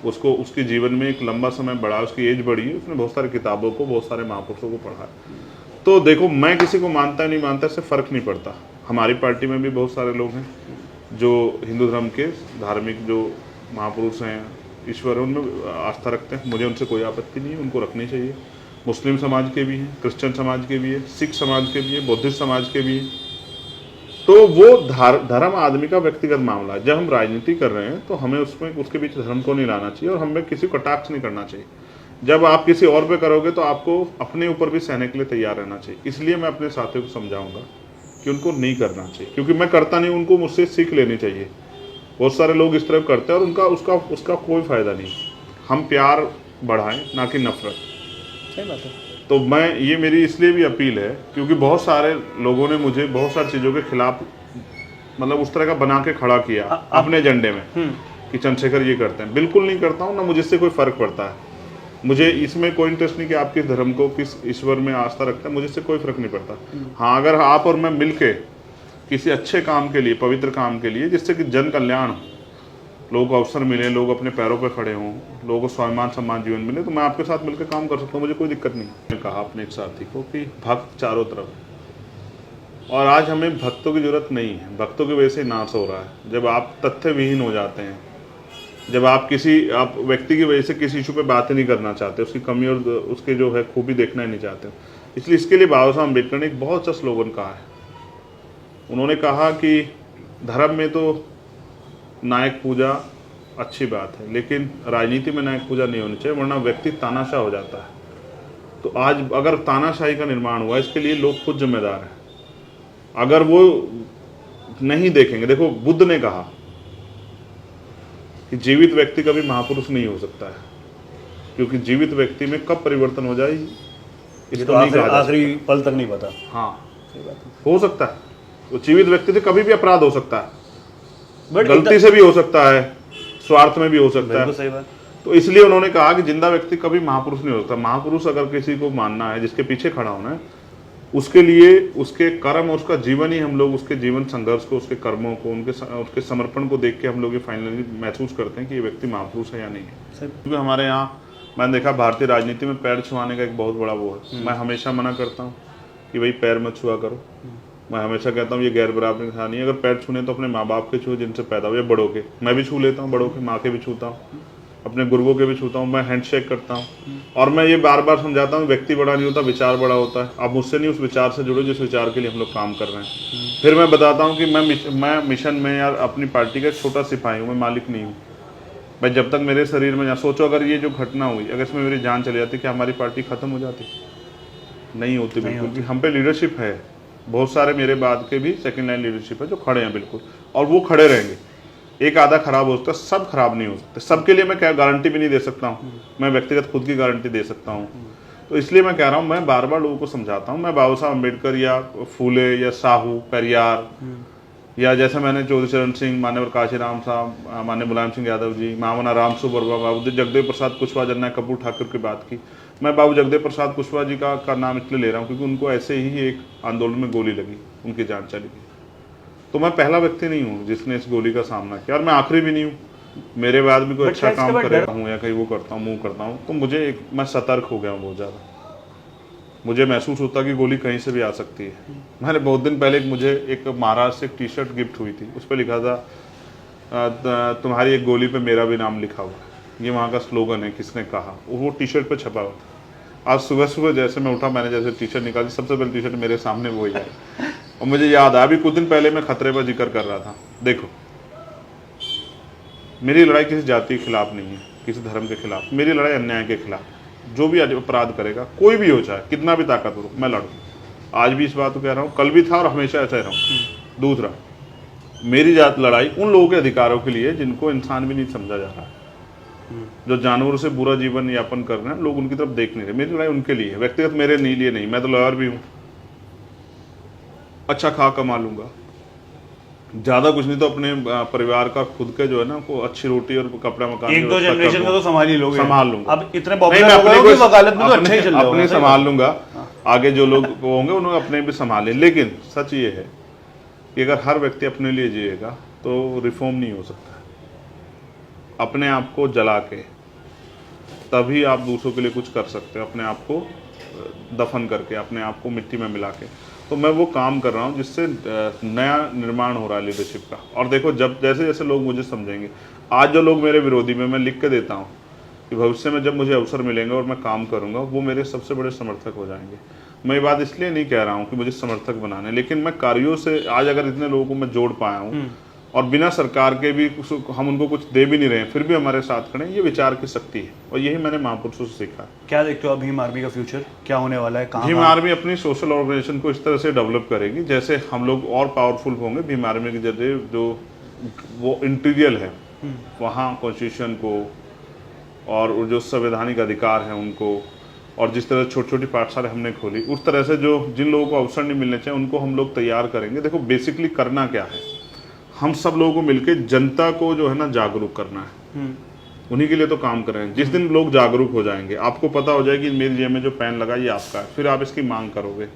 उसको उसके जीवन में एक लंबा समय बढ़ा, उसकी एज बढ़ी है, उसने बहुत सारी किताबों को, बहुत सारे महापुरुषों को पढ़ा है। तो देखो, मैं किसी को मानता नहीं मानता, इससे फ़र्क नहीं पड़ता। हमारी पार्टी में भी बहुत सारे लोग हैं जो हिंदू धर्म के धार्मिक जो महापुरुष हैं, ईश्वर है, उनमें आस्था रखते हैं। मुझे उनसे कोई आपत्ति नहीं है, उनको रखनी चाहिए। मुस्लिम समाज के भी हैं, क्रिश्चियन समाज के भी है, सिख समाज के भी है, बौद्धिस्ट समाज के भी हैं। तो वो धर्म आदमी का व्यक्तिगत मामला है। जब हम राजनीति कर रहे हैं तो हमें उसमें उसके बीच धर्म को नहीं लाना चाहिए और हमें किसी को कटाक्ष नहीं करना चाहिए। जब आप किसी और पे करोगे तो आपको अपने ऊपर भी सहने के लिए तैयार रहना चाहिए। इसलिए मैं अपने साथियों को समझाऊंगा कि उनको नहीं करना चाहिए, क्योंकि मैं करता नहीं, उनको मुझसे सीख लेनी चाहिए। बहुत सारे लोग इस तरह करते हैं और उसका कोई फ़ायदा नहीं। हम प्यार बढ़ाएं, ना कि नफरत। सही बात है। तो मैं ये मेरी इसलिए भी अपील है क्योंकि बहुत सारे लोगों ने मुझे बहुत सारी चीज़ों के खिलाफ मतलब उस तरह का बना के खड़ा किया अपने एजेंडे में कि चंद्रशेखर ये करते हैं। बिल्कुल नहीं करता हूँ, ना मुझे इससे कोई फ़र्क पड़ता है। मुझे इसमें कोई इंटरेस्ट नहीं कि आप किस धर्म को, किस ईश्वर में आस्था रखते हैं, मुझे इससे कोई फ़र्क नहीं पड़ता। हाँ, अगर आप और मैं मिल के किसी अच्छे काम के लिए, पवित्र काम के लिए, जिससे कि जन कल्याण हो, लोगों को अवसर मिले, लोग अपने पैरों पर खड़े हों, लोगों को स्वाभिमान सम्मान जीवन मिले, तो मैं आपके साथ मिलकर काम कर सकता हूँ, मुझे कोई दिक्कत नहीं। मैंने कहा अपने एक साथी को कि भक्त चारों तरफ है और आज हमें भक्तों की जरूरत नहीं है। भक्तों की वजह से नाश हो रहा है। जब आप तथ्य विहीन हो जाते हैं, जब आप व्यक्ति की वजह से किसी इशू पे बात ही नहीं करना चाहते, उसकी कमी और उसके जो है खूबी देखना ही नहीं चाहते, इसलिए इसके लिए बाबा साहब अम्बेडकर ने एक बहुत अच्छा स्लोगन कहा है। उन्होंने कहा कि धर्म में तो नायक पूजा अच्छी बात है, लेकिन राजनीति में नायक पूजा नहीं होनी चाहिए, वरना व्यक्ति तानाशाह हो जाता है। तो आज अगर तानाशाही का निर्माण हुआ, इसके लिए लोग खुद जिम्मेदार हैं। अगर वो नहीं देखेंगे, देखो बुद्ध ने कहा कि जीवित व्यक्ति कभी महापुरुष नहीं हो सकता है, क्योंकि जीवित व्यक्ति में कब परिवर्तन हो जाए इसको नहीं कहा, आखिरी पल तक नहीं पता। हाँ, सही बात है। हो सकता है, वो जीवित व्यक्ति से कभी भी अपराध हो सकता है, गलती से भी हो सकता है, स्वार्थ में भी हो सकता है। सही बात। तो इसलिए उन्होंने कहा कि जिंदा व्यक्ति कभी महापुरुष नहीं हो सकता। महापुरुष अगर किसी को मानना है, जिसके पीछे खड़ा होना है, उसके लिए उसके कर्म और उसका जीवन ही हम लोग उसके जीवन संघर्ष को, उसके कर्मों को, उसके समर्पण को देख के हम लोग ये फाइनली महसूस करते हैं कि ये व्यक्ति महापुरुष है या नहीं है। क्योंकि हमारे यहाँ मैंने देखा भारतीय राजनीति में पैर छुआने का एक बहुत बड़ा वो है। मैं हमेशा मना करता हूँ कि भाई पैर मत छुआ करो। मैं हमेशा कहता हूँ ये गैर बराबरी का नहीं है। अगर पैर छूने तो अपने माँ बाप के छू, जिनसे पैदा हुए, बड़ों के। मैं भी छू लेता हूँ, बड़ों के, माँ के भी छूता हूँ, अपने गुरुओं के भी छूता हूँ, मैं हैंडशेक करता हूँ। और मैं ये बार बार समझाता हूँ, व्यक्ति बड़ा नहीं होता, विचार बड़ा होता है। आप मुझसे नहीं, उस विचार से जुड़ो जिस विचार के लिए हम लोग काम कर रहे हैं। फिर मैं बताता हूँ कि मैं मिशन में यार अपनी पार्टी का छोटा सिपाही हूँ, मैं मालिक नहीं हूँ। मैं जब तक मेरे शरीर में, सोचो अगर ये जो घटना हुई, अगर इसमें मेरी जान चली जाती, क्या हमारी पार्टी खत्म हो जाती? नहीं होती बिल्कुल भी। हम पे लीडरशिप है, बहुत सारे मेरे बाद के भी सेकंड लाइन लीडरशिप है जो खड़े हैं बिल्कुल, और वो खड़े रहेंगे। एक आधा खराब हो सकता है, सब खराब नहीं हो सकते। सबके लिए मैं क्या गारंटी भी नहीं दे सकता हूँ, मैं व्यक्तिगत खुद की गारंटी दे सकता हूँ। तो इसलिए मैं कह रहा हूँ, मैं बार बार लोगों को समझाता हूँ, मैं बाबा साहब अम्बेडकर या फूले या साहू, पेरियार, या जैसे मैंने चौधरी चरण सिंह, माननीय काशीराम साहब, माननीय मुलायम सिंह यादव जी, मामना राम सुबर्मा, बाबू जगदेव प्रसाद कुशवाहा, जननायक कपूर ठाकुर की बात की। मैं बाबू जगदेव प्रसाद कुशवाहा जी का नाम इसलिए ले रहा हूँ क्योंकि उनको ऐसे ही एक आंदोलन में गोली लगी, उनकी जान चली गई। तो मैं पहला व्यक्ति नहीं हूँ जिसने इस गोली का सामना किया, और मैं आखिरी भी नहीं हूँ। मेरे बाद भी कोई अच्छा काम करेगा हूँ या कहीं वो करता हूँ, मुँह करता हूँ, तो मैं सतर्क हो गया हूँ बहुत ज़्यादा। मुझे महसूस होता कि गोली कहीं से भी आ सकती है। मैंने बहुत दिन पहले मुझे एक महाराष्ट्र से एक टी शर्ट गिफ्ट हुई थी, उस पर लिखा था तुम्हारी एक गोली पे मेरा भी नाम लिखा हुआ है। ये वहाँ का स्लोगन है, किसने कहा, वो टी शर्ट पे छपा हुआ था। आज सुबह सुबह जैसे मैं उठा, मैंने जैसे टी शर्ट निकाली, सबसे पहले टी शर्ट मेरे सामने वो ही आई और मुझे याद आया, अभी कुछ दिन पहले मैं खतरे पर जिक्र कर रहा था। देखो, मेरी लड़ाई किसी जाति के खिलाफ नहीं है, किसी धर्म के खिलाफ, मेरी लड़ाई अन्याय के खिलाफ। जो भी अपराध करेगा, कोई भी हो, चाहे कितना भी ताकतवर हो, मैं लड़ूँ। आज भी इस बात को कह रहा हूँ, कल भी था और हमेशा ऐसा ही रहूँ। दूसरा, मेरी जात लड़ाई उन लोगों के अधिकारों के लिए जिनको इंसान भी नहीं समझा जा रहा है, जो जानवरों से बुरा जीवन यापन कर रहे हैं, लोग उनकी तरफ देख नहीं रहे। मेरी लड़ाई उनके लिए है, व्यक्तिगत मेरे लिए नहीं। मैं तो लॉयर भी हूँ, अच्छा खा कमा लूंगा, ज्यादा कुछ नहीं तो अपने परिवार का खुद के जो है ना को अच्छी रोटी और कपड़ा मकान, एक दो जनरेशन का तो संभाल ही लोगे, संभाल लूंगा। अब इतने पॉपुलर हो गए हो कि वकालत में तो अच्छा ही चल रहा अपने संभाल लूंगा, आगे जो लोग होंगे उन्होंने अपने भी संभाले। लेकिन सच ये है कि अगर हर व्यक्ति अपने लिए जिएगा तो रिफॉर्म नहीं हो सकता। अपने आप को जला के तभी आप दूसरों के लिए कुछ कर सकते हो, अपने आप को दफन करके, अपने आप को मिट्टी में मिला के। तो मैं वो काम कर रहा हूँ जिससे नया निर्माण हो रहा है लीडरशिप का। और देखो, जब जैसे जैसे लोग मुझे समझेंगे, आज जो लोग मेरे विरोधी में, मैं लिख के देता हूँ कि भविष्य में जब मुझे अवसर मिलेंगे और मैं काम करूँगा, वो मेरे सबसे बड़े समर्थक हो जाएंगे। मैं ये बात इसलिए नहीं कह रहा हूँ कि मुझे समर्थक बनाने, लेकिन मैं कार्यों से आज अगर इतने लोगों को मैं जोड़ पाया हूँ और बिना सरकार के भी हम उनको कुछ दे भी नहीं रहे हैं, फिर भी हमारे साथ खड़े हैं, ये विचार की शक्ति है। और यही मैंने महापुरुषों से सीखा। क्या देखते हो भीम आर्मी का फ्यूचर क्या होने वाला है? भीम आर्मी अपनी सोशल ऑर्गेनाइजेशन को इस तरह से डेवलप करेगी जैसे हम लोग और पावरफुल होंगे। भीम आर्मी के जरिए जो वो इंटीरियल है वहाँ कॉन्स्टिट्यूशन को और जो संवैधानिक अधिकार हैं उनको, और जिस तरह छोटी छोटी पाठशाला हमने खोली, उस तरह से जो जिन लोगों को अवसर नहीं मिलने चाहिए उनको हम लोग तैयार करेंगे। देखो, बेसिकली करना क्या है, हम सब लोगों को मिलकर जनता को जो है ना जागरूक करना है। उन्हीं के लिए तो काम कर रहे हैं। जिस दिन लोग जागरूक हो जाएंगे, आपको पता हो जाएगी मेरी जेब में जो पेन लगा ये आपका है, फिर आप इसकी मांग करोगे,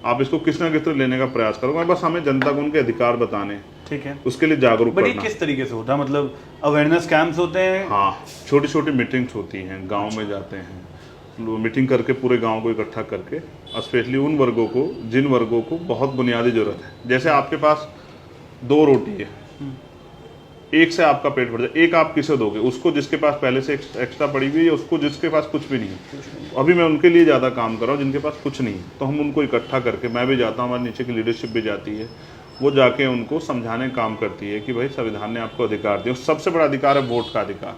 आप इसको किस ना किस तरह लेने का प्रयास करोगे। बस हमें जनता को उनके अधिकार बताने, ठीक है, उसके लिए जागरूक करना। बट किस तरीके से होता है? मतलब अवेयरनेस कैंप्स होते हैं? हाँ, छोटी छोटी मीटिंग्स होती हैं, गाँव में जाते हैं, मीटिंग करके पूरे गांव को इकट्ठा करके, स्पेशली उन वर्गों को जिन वर्गों को बहुत बुनियादी जरूरत है। जैसे आपके पास 2 रोटी है, एक से आपका पेट भर जाए, एक आप किसे दोगे? उसको जिसके पास पहले से एक्स्ट्रा पड़ी हुई है, उसको जिसके पास कुछ भी नहीं है। अभी मैं उनके लिए ज़्यादा काम कर रहा हूँ जिनके पास कुछ नहीं है, तो हम उनको इकट्ठा करके, मैं भी जाता हूँ, हमारे नीचे की लीडरशिप भी जाती है, वो जाके उनको समझाने काम करती है कि भाई संविधान ने आपको अधिकार दिया। सबसे बड़ा अधिकार है वोट का अधिकार,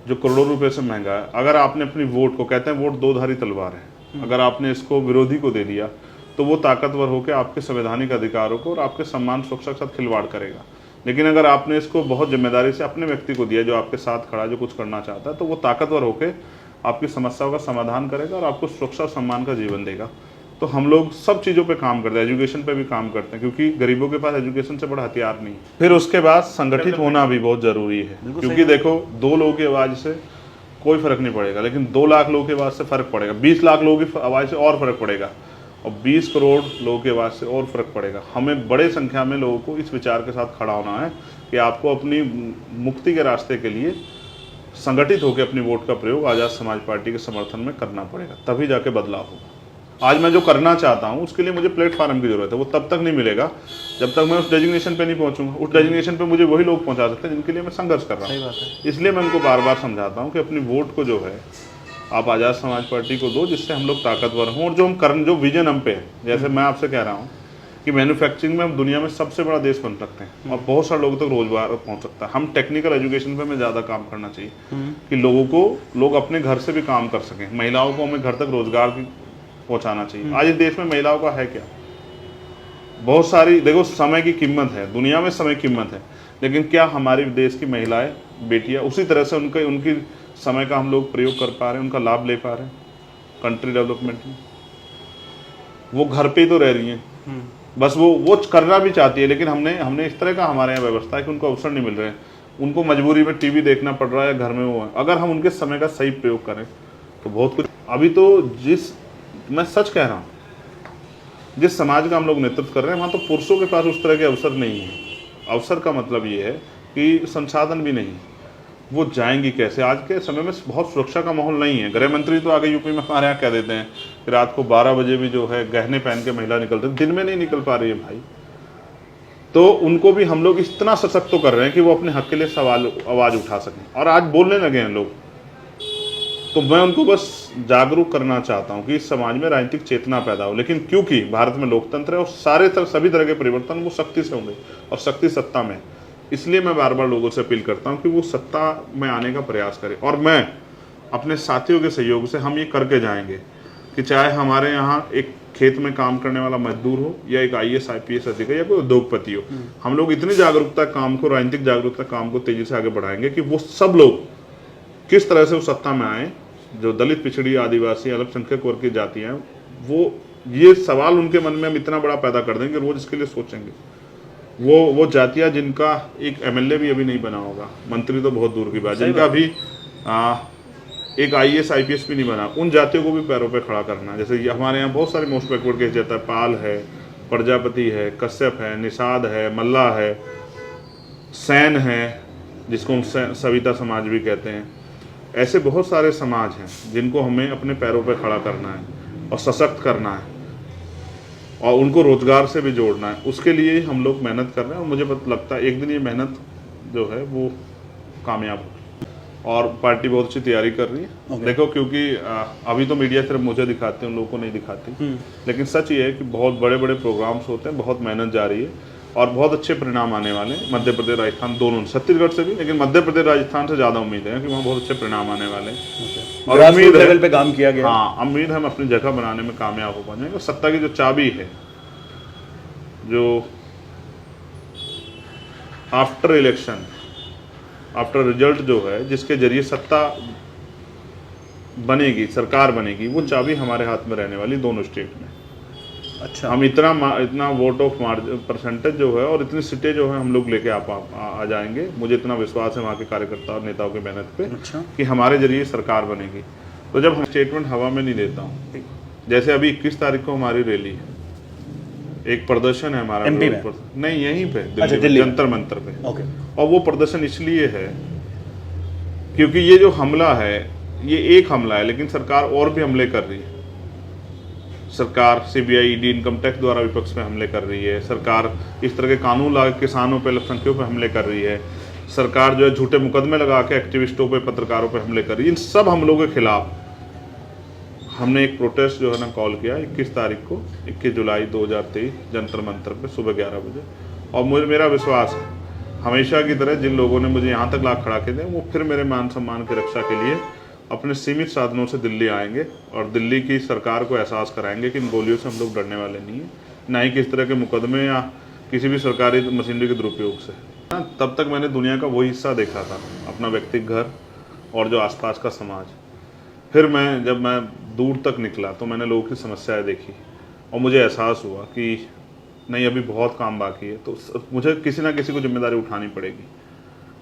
जो करोड़ों रुपए से महंगा है। अगर आपने अपनी वोट को, कहते हैं वोट 2 धारी तलवार है, अगर आपने इसको विरोधी को दे दिया तो वो ताकतवर होकर आपके संवैधानिक अधिकारों को और आपके सम्मान सुरक्षा के साथ खिलवाड़ करेगा। लेकिन अगर आपने इसको बहुत जिम्मेदारी से अपने व्यक्ति को दिया जो आपके साथ खड़ा, जो कुछ करना चाहता है, तो वो ताकतवर होकर आपकी समस्याओं का समाधान करेगा और आपको सुरक्षा और सम्मान का जीवन देगा। तो हम लोग सब चीज़ों पे काम करते हैं, एजुकेशन पे भी काम करते हैं, क्योंकि गरीबों के पास एजुकेशन से बड़ा हथियार नहीं। फिर उसके बाद संगठित होना भी बहुत ज़रूरी है, क्योंकि देखो 2 लोगों की आवाज़ से कोई फर्क नहीं पड़ेगा, लेकिन 2 लाख लोगों की आवाज़ से फर्क पड़ेगा, 20 लाख लोगों की आवाज़ से और फर्क पड़ेगा, और 20 करोड़ लोगों की आवाज़ से और फर्क पड़ेगा। हमें बड़े संख्या में लोगों को इस विचार के साथ खड़ा होना है कि आपको अपनी मुक्ति के रास्ते के लिए संगठित होकर अपनी वोट का प्रयोग आज़ाद समाज पार्टी के समर्थन में करना पड़ेगा, तभी जाके बदलाव होगा। आज मैं जो करना चाहता हूं उसके लिए मुझे प्लेटफॉर्म की जरूरत है, वो तब तक नहीं मिलेगा जब तक मैं उस डेजिग्नेशन पे नहीं पहुंचूंगा। उस डेजिग्नेशन पे मुझे वही लोग पहुंचा सकते हैं जिनके लिए मैं संघर्ष कर रहा हूँ। इसलिए मैं उनको बार बार समझाता हूँ कि अपनी वोट को जो है आप आज़ाद समाज पार्टी को दो, जिससे हम लोग ताकतवर हों। और जो हम कर, जो विजन हम पे है, जैसे मैं आपसे कह रहा हूँ कि मैन्युफैक्चरिंग में हम दुनिया में सबसे बड़ा देश बन सकते हैं और बहुत सारे लोगों तक रोजगार पहुंच सकता है। हम टेक्निकल एजुकेशन पे हमें ज़्यादा काम करना चाहिए कि लोग अपने घर से भी काम कर सकें। महिलाओं को हमें घर तक रोजगार पहुंचाना चाहिए। आज इस देश में महिलाओं का है क्या? बहुत सारी, देखो समय की कीमत है, दुनिया में समय की कीमत है, लेकिन क्या हमारे देश की महिलाएं, बेटियां उसी तरह से उनकी समय का हम लोग प्रयोग कर पा रहे हैं, उनका लाभ ले पा रहे हैं कंट्री डेवलपमेंट में? वो घर पे ही तो रह रही हैं, बस वो करना भी चाहती है, लेकिन हमने इस तरह का हमारे यहाँ व्यवस्था है कि उनको अवसर नहीं मिल रहे हैं, उनको मजबूरी में टीवी देखना पड़ रहा है, घर में वो है। अगर हम उनके समय का सही प्रयोग करें तो बहुत कुछ। अभी तो मैं सच कह रहा हूँ, जिस समाज का हम लोग नेतृत्व कर रहे हैं वहाँ तो पुरुषों के पास उस तरह के अवसर नहीं है। अवसर का मतलब ये है कि संसाधन भी नहीं, वो जाएंगी कैसे? आज के समय में बहुत सुरक्षा का माहौल नहीं है। गृह मंत्री तो आगे यूपी में हमारे यहाँ कह देते हैं कि रात को 12 बजे भी जो है गहने पहन के महिला निकलते हैं, दिन में नहीं निकल पा रही है भाई। तो उनको भी हम लोग इतना सशक्त तो कर रहे हैं कि वो अपने हक के लिए सवाल आवाज़ उठा सकें, और आज बोलने लगे हैं लोग। तो मैं उनको बस जागरूक करना चाहता हूँ कि इस समाज में राजनीतिक चेतना पैदा हो। लेकिन क्योंकि भारत में लोकतंत्र है और सभी तरह के परिवर्तन वो शक्ति से होंगे, और शक्ति सत्ता में, इसलिए मैं बार बार लोगों से अपील करता हूँ कि वो सत्ता में आने का प्रयास करें। और मैं अपने साथियों के सहयोग से हम ये करके जाएंगे कि चाहे हमारे यहाँ एक खेत में काम करने वाला मजदूर हो, या एक IAS IPS अधिकारी, या कोई उद्योगपति हो, हम लोग इतनी जागरूकता काम को, राजनीतिक जागरूकता काम को तेजी से आगे बढ़ाएंगे कि वो सब लोग किस तरह से उस सत्ता में आए। जो दलित, पिछड़ी, आदिवासी, अल्पसंख्यक वर्ग की जातियां हैं, वो ये सवाल उनके मन में हम इतना बड़ा पैदा कर देंगे, रोज इसके लिए सोचेंगे। वो जातियां जिनका एक MLA भी अभी नहीं बना होगा, मंत्री तो बहुत दूर की बात, जिनका भी एक IAS IPS भी नहीं बना, उन जातियों को भी पैरों पे खड़ा करना। जैसे हमारे यहाँ बहुत सारे मोस्ट बैकवर्ड केस जाता है, पाल है, प्रजापति है, कश्यप है, निषाद है, मल्ला है, सैन है, जिसको हम सविता समाज भी कहते हैं। ऐसे बहुत सारे समाज हैं जिनको हमें अपने पैरों पे खड़ा करना है और सशक्त करना है, और उनको रोजगार से भी जोड़ना है। उसके लिए हम लोग मेहनत कर रहे हैं, और मुझे लगता है एक दिन ये मेहनत जो है वो कामयाब होगी। और पार्टी बहुत अच्छी तैयारी कर रही है। देखो, क्योंकि अभी तो मीडिया सिर्फ मुझे दिखाते हैं, उन लोगों को नहीं दिखाती, लेकिन सच ये है कि बहुत बड़े बड़े प्रोग्राम्स होते हैं, बहुत मेहनत जारी है, और बहुत अच्छे परिणाम आने वाले हैं। मध्य प्रदेश, राजस्थान दोनों, छत्तीसगढ़ से भी, लेकिन मध्य प्रदेश, राजस्थान से ज़्यादा उम्मीद है कि वहाँ बहुत अच्छे परिणाम आने वाले हैं। और उम्मीद लेवल पे काम किया गया। हाँ, उम्मीद हम अपनी जगह बनाने में कामयाब हो पाएंगे। सत्ता की जो चाबी है, जो आफ्टर इलेक्शन, आफ्टर रिजल्ट जो है, जिसके जरिए सत्ता बनेगी, सरकार बनेगी, वो चाबी हमारे हाथ में रहने वाली दोनों स्टेट में। अच्छा, हम इतना वोट ऑफ परसेंटेज जो है और इतनी सीटें जो है हम लोग लेके आ जाएंगे। मुझे इतना विश्वास है वहाँ के कार्यकर्ता और नेताओं की मेहनत पे। अच्छा, कि हमारे जरिए सरकार बनेगी। तो जब हम स्टेटमेंट हवा में नहीं देता हूँ, जैसे अभी 21 तारीख को हमारी रैली है, एक प्रदर्शन है हमारा MP में? नहीं, यहीं पे दिल्ली जंतर मंतर पे। ओके। और वो प्रदर्शन इसलिए है क्योंकि ये जो हमला है, ये एक हमला है, लेकिन सरकार और भी हमले कर रही है। सरकार CBI, ED, इनकम टैक्स द्वारा विपक्ष पे हमले कर रही है। सरकार इस तरह के कानून ला के किसानों पे, अल्पसंख्यकों पे हमले कर रही है। सरकार जो है झूठे मुकदमे लगा के एक्टिविस्टों पे, पत्रकारों पे हमले कर रही है। इन सब हमलों के खिलाफ हमने एक प्रोटेस्ट जो है ना कॉल किया 21 तारीख को, 21 जुलाई 2023, जंतर मंतर पे सुबह 11 बजे। और मेरा विश्वास है, हमेशा की तरह जिन लोगों ने मुझे यहाँ तक ला खड़ा के दिया, वो फिर मेरे मान सम्मान की रक्षा के लिए अपने सीमित साधनों से दिल्ली आएंगे, और दिल्ली की सरकार को एहसास कराएंगे कि इन गोलियों से हम लोग डरने वाले नहीं हैं, ना ही किस तरह के मुकदमे या किसी भी सरकारी मशीनरी के दुरुपयोग से। तब तक मैंने दुनिया का वही हिस्सा देखा था, अपना व्यक्तिगत घर और जो आसपास का समाज। फिर जब मैं दूर तक निकला तो मैंने लोगों की समस्याएं देखी, और मुझे एहसास हुआ कि नहीं, अभी बहुत काम बाकी है। तो मुझे किसी ना किसी को जिम्मेदारी उठानी पड़ेगी।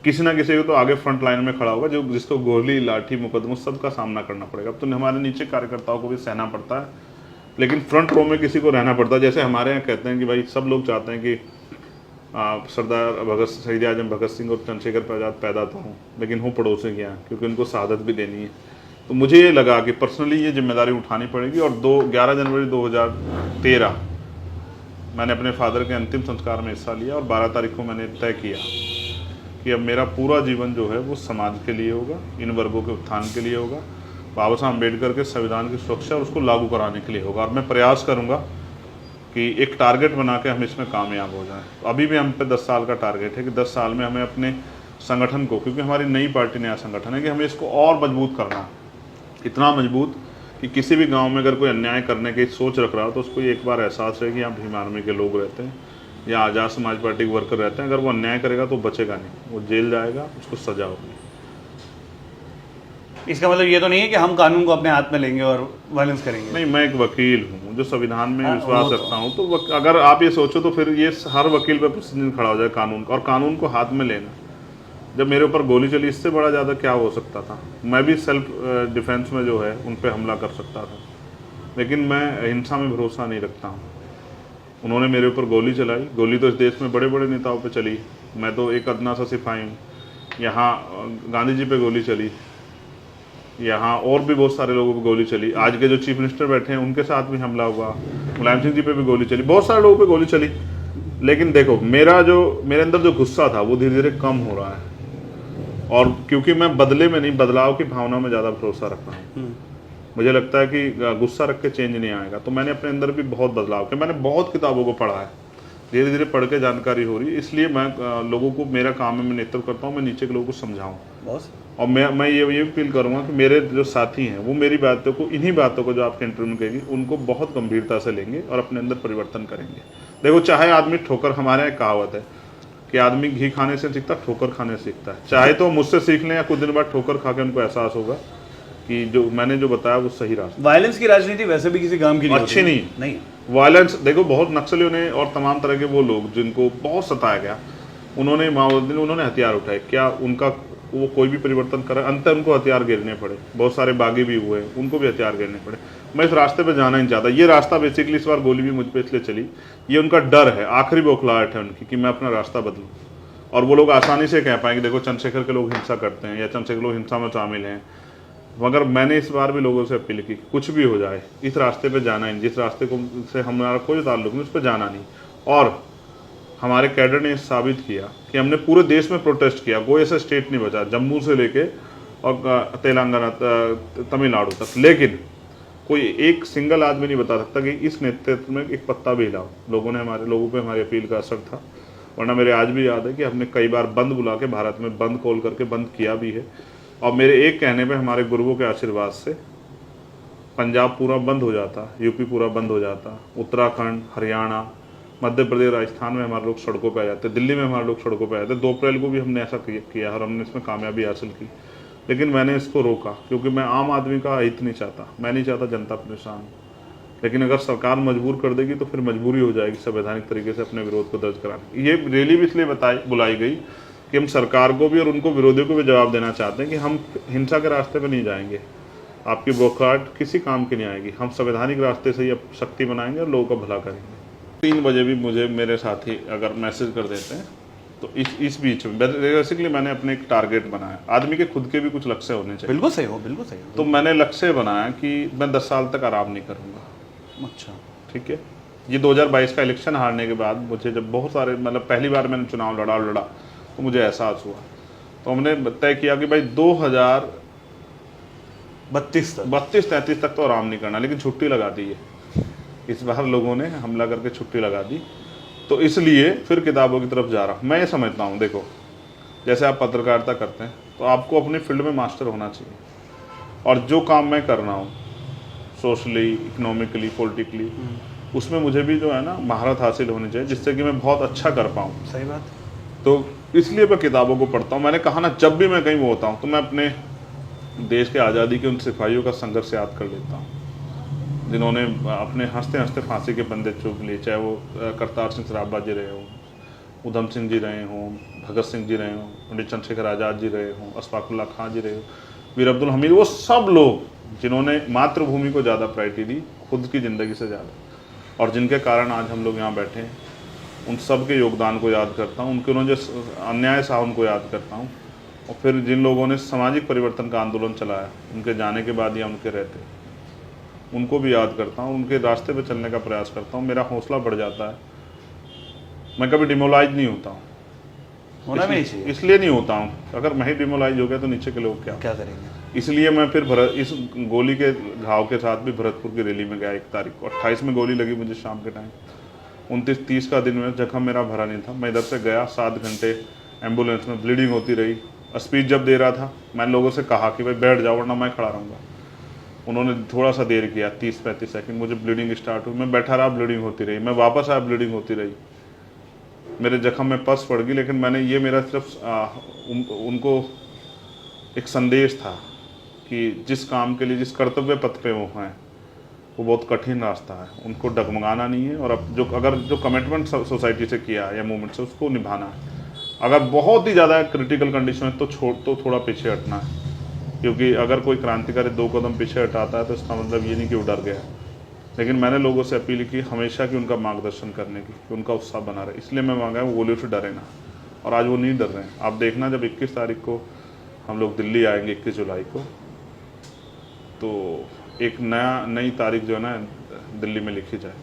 किसी ना किसी को तो आगे फ्रंट लाइन में खड़ा होगा, जो जिसको गोली, लाठी, मुकदमों सबका सामना करना पड़ेगा। अब तो हमारे नीचे कार्यकर्ताओं को भी सहना पड़ता है, लेकिन फ्रंट रो में किसी को रहना पड़ता है। जैसे हमारे यहाँ कहते हैं कि भाई सब लोग चाहते हैं कि सरदार शहीद आजम भगत सिंह और चंद्रशेखर आजाद पैदा तो हों, लेकिन हूँ पड़ोसी के यहाँ, क्योंकि उनको शहादत भी देनी है। तो मुझे ये लगा कि पर्सनली ये जिम्मेदारी उठानी पड़ेगी। और 11 जनवरी 2013 मैंने अपने फादर के अंतिम संस्कार में हिस्सा लिया, और 12 तारीख को मैंने तय किया कि अब मेरा पूरा जीवन जो है वो समाज के लिए होगा, इन वर्गों के उत्थान के लिए होगा, बाबा साहब अम्बेडकर के संविधान की सुरक्षा और उसको लागू कराने के लिए होगा। और मैं प्रयास करूंगा कि एक टारगेट बना के हम इसमें कामयाब हो जाएं। तो अभी भी हम पे 10 साल का टारगेट है कि 10 साल में हमें अपने संगठन को, क्योंकि हमारी नई पार्टी, नया संगठन है, कि हमें इसको और मजबूत करना है। इतना मजबूत कि किसी भी गाँव में अगर कोई अन्याय करने की सोच रख रहा हो तो उसको एक बार एहसास है कि यहाँ भीम आर्मी के लोग रहते हैं या आज़ाद समाज पार्टी के वर्कर रहते हैं। अगर वो अन्याय करेगा तो बचेगा नहीं, वो जेल जाएगा, उसको सजा होगी। इसका मतलब ये तो नहीं है कि हम कानून को अपने हाथ में लेंगे और वायलेंस करेंगे। नहीं, मैं एक वकील हूँ जो संविधान में विश्वास रखता हूँ। तो अगर आप ये सोचो तो फिर ये हर वकील पर प्रतिदिन खड़ा हो जाए कानून का, और कानून को हाथ में लेना। जब मेरे ऊपर गोली चली, इससे बड़ा ज़्यादा क्या हो सकता था? मैं भी सेल्फ डिफेंस में जो है उन पर हमला कर सकता था, लेकिन मैं हिंसा में भरोसा नहीं रखता हूँ। उन्होंने मेरे ऊपर गोली चलाई। गोली तो इस देश में बड़े बड़े नेताओं पे चली, मैं तो एक अदना सा सिपाही हूँ। यहाँ गांधी जी पे गोली चली, यहाँ और भी बहुत सारे लोगों पे गोली चली। आज के जो चीफ मिनिस्टर बैठे हैं उनके साथ भी हमला हुआ, मुलायम सिंह जी पे भी गोली चली, बहुत सारे लोगों पे गोली चली। लेकिन देखो मेरे अंदर जो गुस्सा था वो धीरे धीरे कम हो रहा है, और क्योंकि मैं बदले में नहीं, बदलाव की भावना में ज़्यादा भरोसा रखता हूँ। मुझे लगता है कि गुस्सा रख के चेंज नहीं आएगा, तो मैंने अपने अंदर भी बहुत बदलाव किया। मैंने बहुत किताबों को पढ़ा है, धीरे धीरे पढ़ के जानकारी हो रही है। इसलिए मैं लोगों को, मेरा काम है, मैं नेतृत्व करता हूँ, मैं नीचे के लोगों को समझाऊँ। और मैं ये फील करूँगा कि मेरे जो साथी हैं वो मेरी बातों को, इन्हीं बातों को जो आपके इंटरव्यू में कहेंगे, उनको बहुत गंभीरता से लेंगे और अपने अंदर परिवर्तन करेंगे। देखो, चाहे आदमी ठोकर, हमारे यहाँ एक कहावत है कि आदमी घी खाने से सीखता, ठोकर खाने से सीखता है। चाहे तो मुझसे सीख लें या कुछ दिन बाद ठोकर खा के उनको एहसास होगा कि जो मैंने जो बताया वो सही रास्ता। वायलेंस की राजनीति वैसे भी किसी काम की नहीं अच्छी नहीं। वायलेंस देखो, बहुत नक्सलियों ने और तमाम तरह के वो लोग जिनको बहुत सताया गया, उन्होंने माओवादी, उन्होंने हथियार उठाए, क्या उनका वो कोई भी परिवर्तन करा? अंत उनको हथियार गिरने पड़े। बहुत सारे बागी भी हुए, उनको भी हथियार गिरने पड़े। मैं इस रास्ते पे जाना नहीं चाहता। ये रास्ता बेसिकली इस बार गोली भी मुझ पे इसलिए चली, ये उनका डर है, आखिरी बौखलाहट है उनकी कि मैं अपना रास्ता बदलूं। और वो लोग आसानी से कह पाएंगे देखो चंद्रशेखर के लोग हिंसा करते हैं या चंद्रशेखर लोग हिंसा में शामिल हैं। मगर मैंने इस बार भी लोगों से अपील की, कुछ भी हो जाए इस रास्ते पे जाना ही, जिस रास्ते को से हमारा कोई ताल्लुक नहीं, उस पर जाना नहीं। और हमारे कैडर ने साबित किया कि हमने पूरे देश में प्रोटेस्ट किया, कोई ऐसा स्टेट नहीं बचा, जम्मू से लेके और तेलंगाना, तमिलनाडु तक। लेकिन कोई एक सिंगल आदमी नहीं बता सकता कि इस नेतृत्व में एक पत्ता भी हिलाओ। हमारे लोगों पे हमारी अपील का असर था। वरना मेरे आज भी याद है कि हमने कई बार बंद बुला के, भारत में बंद कॉल करके बंद किया भी है। और मेरे एक कहने पे, हमारे गुरुओं के आशीर्वाद से पंजाब पूरा बंद हो जाता, यूपी पूरा बंद हो जाता, उत्तराखंड, हरियाणा, मध्य प्रदेश, राजस्थान में हमारे लोग सड़कों पे आ जाते, दिल्ली में हमारे लोग सड़कों पे आ जाते। 2 अप्रैल को भी हमने ऐसा किया और हमने इसमें कामयाबी हासिल की। लेकिन मैंने इसको रोका क्योंकि मैं आम आदमी का हित नहीं चाहता, मैं नहीं चाहता जनता परेशान हो। लेकिन अगर सरकार मजबूर कर देगी तो फिर मजबूरी हो जाएगी संवैधानिक तरीके से अपने विरोध को दर्ज कराने। ये रैली भी इसलिए बुलाई गई कि हम सरकार को भी और उनको विरोधियों को भी जवाब देना चाहते हैं कि हम हिंसा के रास्ते पर नहीं जाएंगे, आपकी बौखलाहट किसी काम की नहीं आएगी। हम संवैधानिक रास्ते से ही शक्ति बनाएंगे और लोगों का भला करेंगे। 3 बजे भी मुझे मेरे साथी अगर मैसेज कर देते हैं तो इस बीच में बेसिकली मैंने अपने एक टारगेट बनाया। आदमी के खुद के भी कुछ लक्ष्य होने चाहिए। बिल्कुल सही हो, बिल्कुल सही हो। तो मैंने लक्ष्य बनाया कि मैं 10 साल तक आराम नहीं करूँगा। अच्छा, ठीक है। ये 2022 का इलेक्शन हारने के बाद मुझे जब बहुत सारे, मतलब पहली बार मैंने चुनाव लड़ा तो मुझे एहसास हुआ। तो हमने तय किया कि भाई 2032-33 तक तो आराम नहीं करना, लेकिन छुट्टी लगा दी है। इस बार लोगों ने हमला करके छुट्टी लगा दी, तो इसलिए फिर किताबों की तरफ जा रहा हूँ। मैं ये समझता हूँ, देखो जैसे आप पत्रकारिता करते हैं तो आपको अपनी फील्ड में मास्टर होना चाहिए। और जो काम मैं कर रहा हूँ सोशली, इकोनॉमिकली, पॉलिटिकली, उसमें मुझे भी जो है ना महारत हासिल होनी चाहिए, जिससे कि मैं बहुत अच्छा कर पाऊँ। सही बात। तो इसलिए मैं किताबों को पढ़ता हूँ। मैंने कहा ना, जब भी मैं कहीं वो होता हूँ तो मैं अपने देश के आज़ादी के उन सिपाहियों का संघर्ष याद कर लेता हूँ जिन्होंने अपने हंसते हंसते फांसी के बंदे चुभ लिए। चाहे वो करतार सिंह सराभा जी रहे हों, उधम सिंह जी रहे हों, भगत सिंह जी रहे हों, पंडित चंद्रशेखर आज़ाद जी रहे हों, अशफाकुल्लाह खां जी रहे हों, वीर अब्दुल हमीद, वो सब लोग जिन्होंने मातृभूमि को ज़्यादा प्रायोरिटी दी खुद की ज़िंदगी से ज़्यादा, और जिनके कारण आज हम लोग यहाँ बैठे हैं, उन सब के योगदान को याद करता हूँ। उन्होंने जो अन्याय सहा उनको याद करता हूँ। और फिर जिन लोगों ने सामाजिक परिवर्तन का आंदोलन चलाया, उनके जाने के बाद या उनके रहते, उनको भी याद करता हूँ। उनके रास्ते पे चलने का प्रयास करता हूँ। मेरा हौसला बढ़ जाता है। मैं कभी डिमोलाइज नहीं होता हूँ, होना भी नहीं चाहिए। इसलिए नहीं होता हूँ, अगर मैं ही डिमोलाइज हो गया तो नीचे के लोग क्या करेंगे। इसलिए मैं फिर इस गोली के घाव के साथ भी भरतपुर की रैली में गया। 1 तारीख को 28 में गोली लगी मुझे शाम के टाइम। 29-30 का दिन में जख्म मेरा भरा नहीं था। मैं इधर से गया, 7 घंटे एम्बुलेंस में ब्लीडिंग होती रही। स्पीच जब दे रहा था मैंने लोगों से कहा कि भाई बैठ जाओ वरना मैं खड़ा रहूँगा। उन्होंने थोड़ा सा देर किया, 30-35 सेकंड। मुझे ब्लीडिंग स्टार्ट हुई, मैं बैठा रहा, ब्लीडिंग होती रही। मैं वापस आया, ब्लीडिंग होती रही। मेरे जख्म में पस पड़ गई। लेकिन मैंने ये, मेरा सिर्फ उनको एक संदेश था कि जिस काम के लिए, जिस कर्तव्य पथ पे वो हैं, वो बहुत कठिन रास्ता है, उनको डगमगाना नहीं है। और अब अगर जो कमिटमेंट सोसाइटी से किया है या मूवमेंट से, उसको निभाना है। अगर बहुत ही ज़्यादा क्रिटिकल कंडीशन है तो थोड़ा पीछे हटना है। क्योंकि अगर कोई क्रांतिकारी 2 कदम पीछे हटाता है तो इसका मतलब ये नहीं कि वो डर गया। लेकिन मैंने लोगों से अपील की हमेशा कि उनका मार्गदर्शन करने की, कि उनका उत्साह बना रहे। इसलिए मैं मांगा वो गोलियों से डरे ना। और आज वो नहीं डर रहे हैं। आप देखना जब 21 तारीख को हम लोग दिल्ली आएंगे, 21 जुलाई को, तो एक नई तारीख जो है ना दिल्ली में लिखी जाए।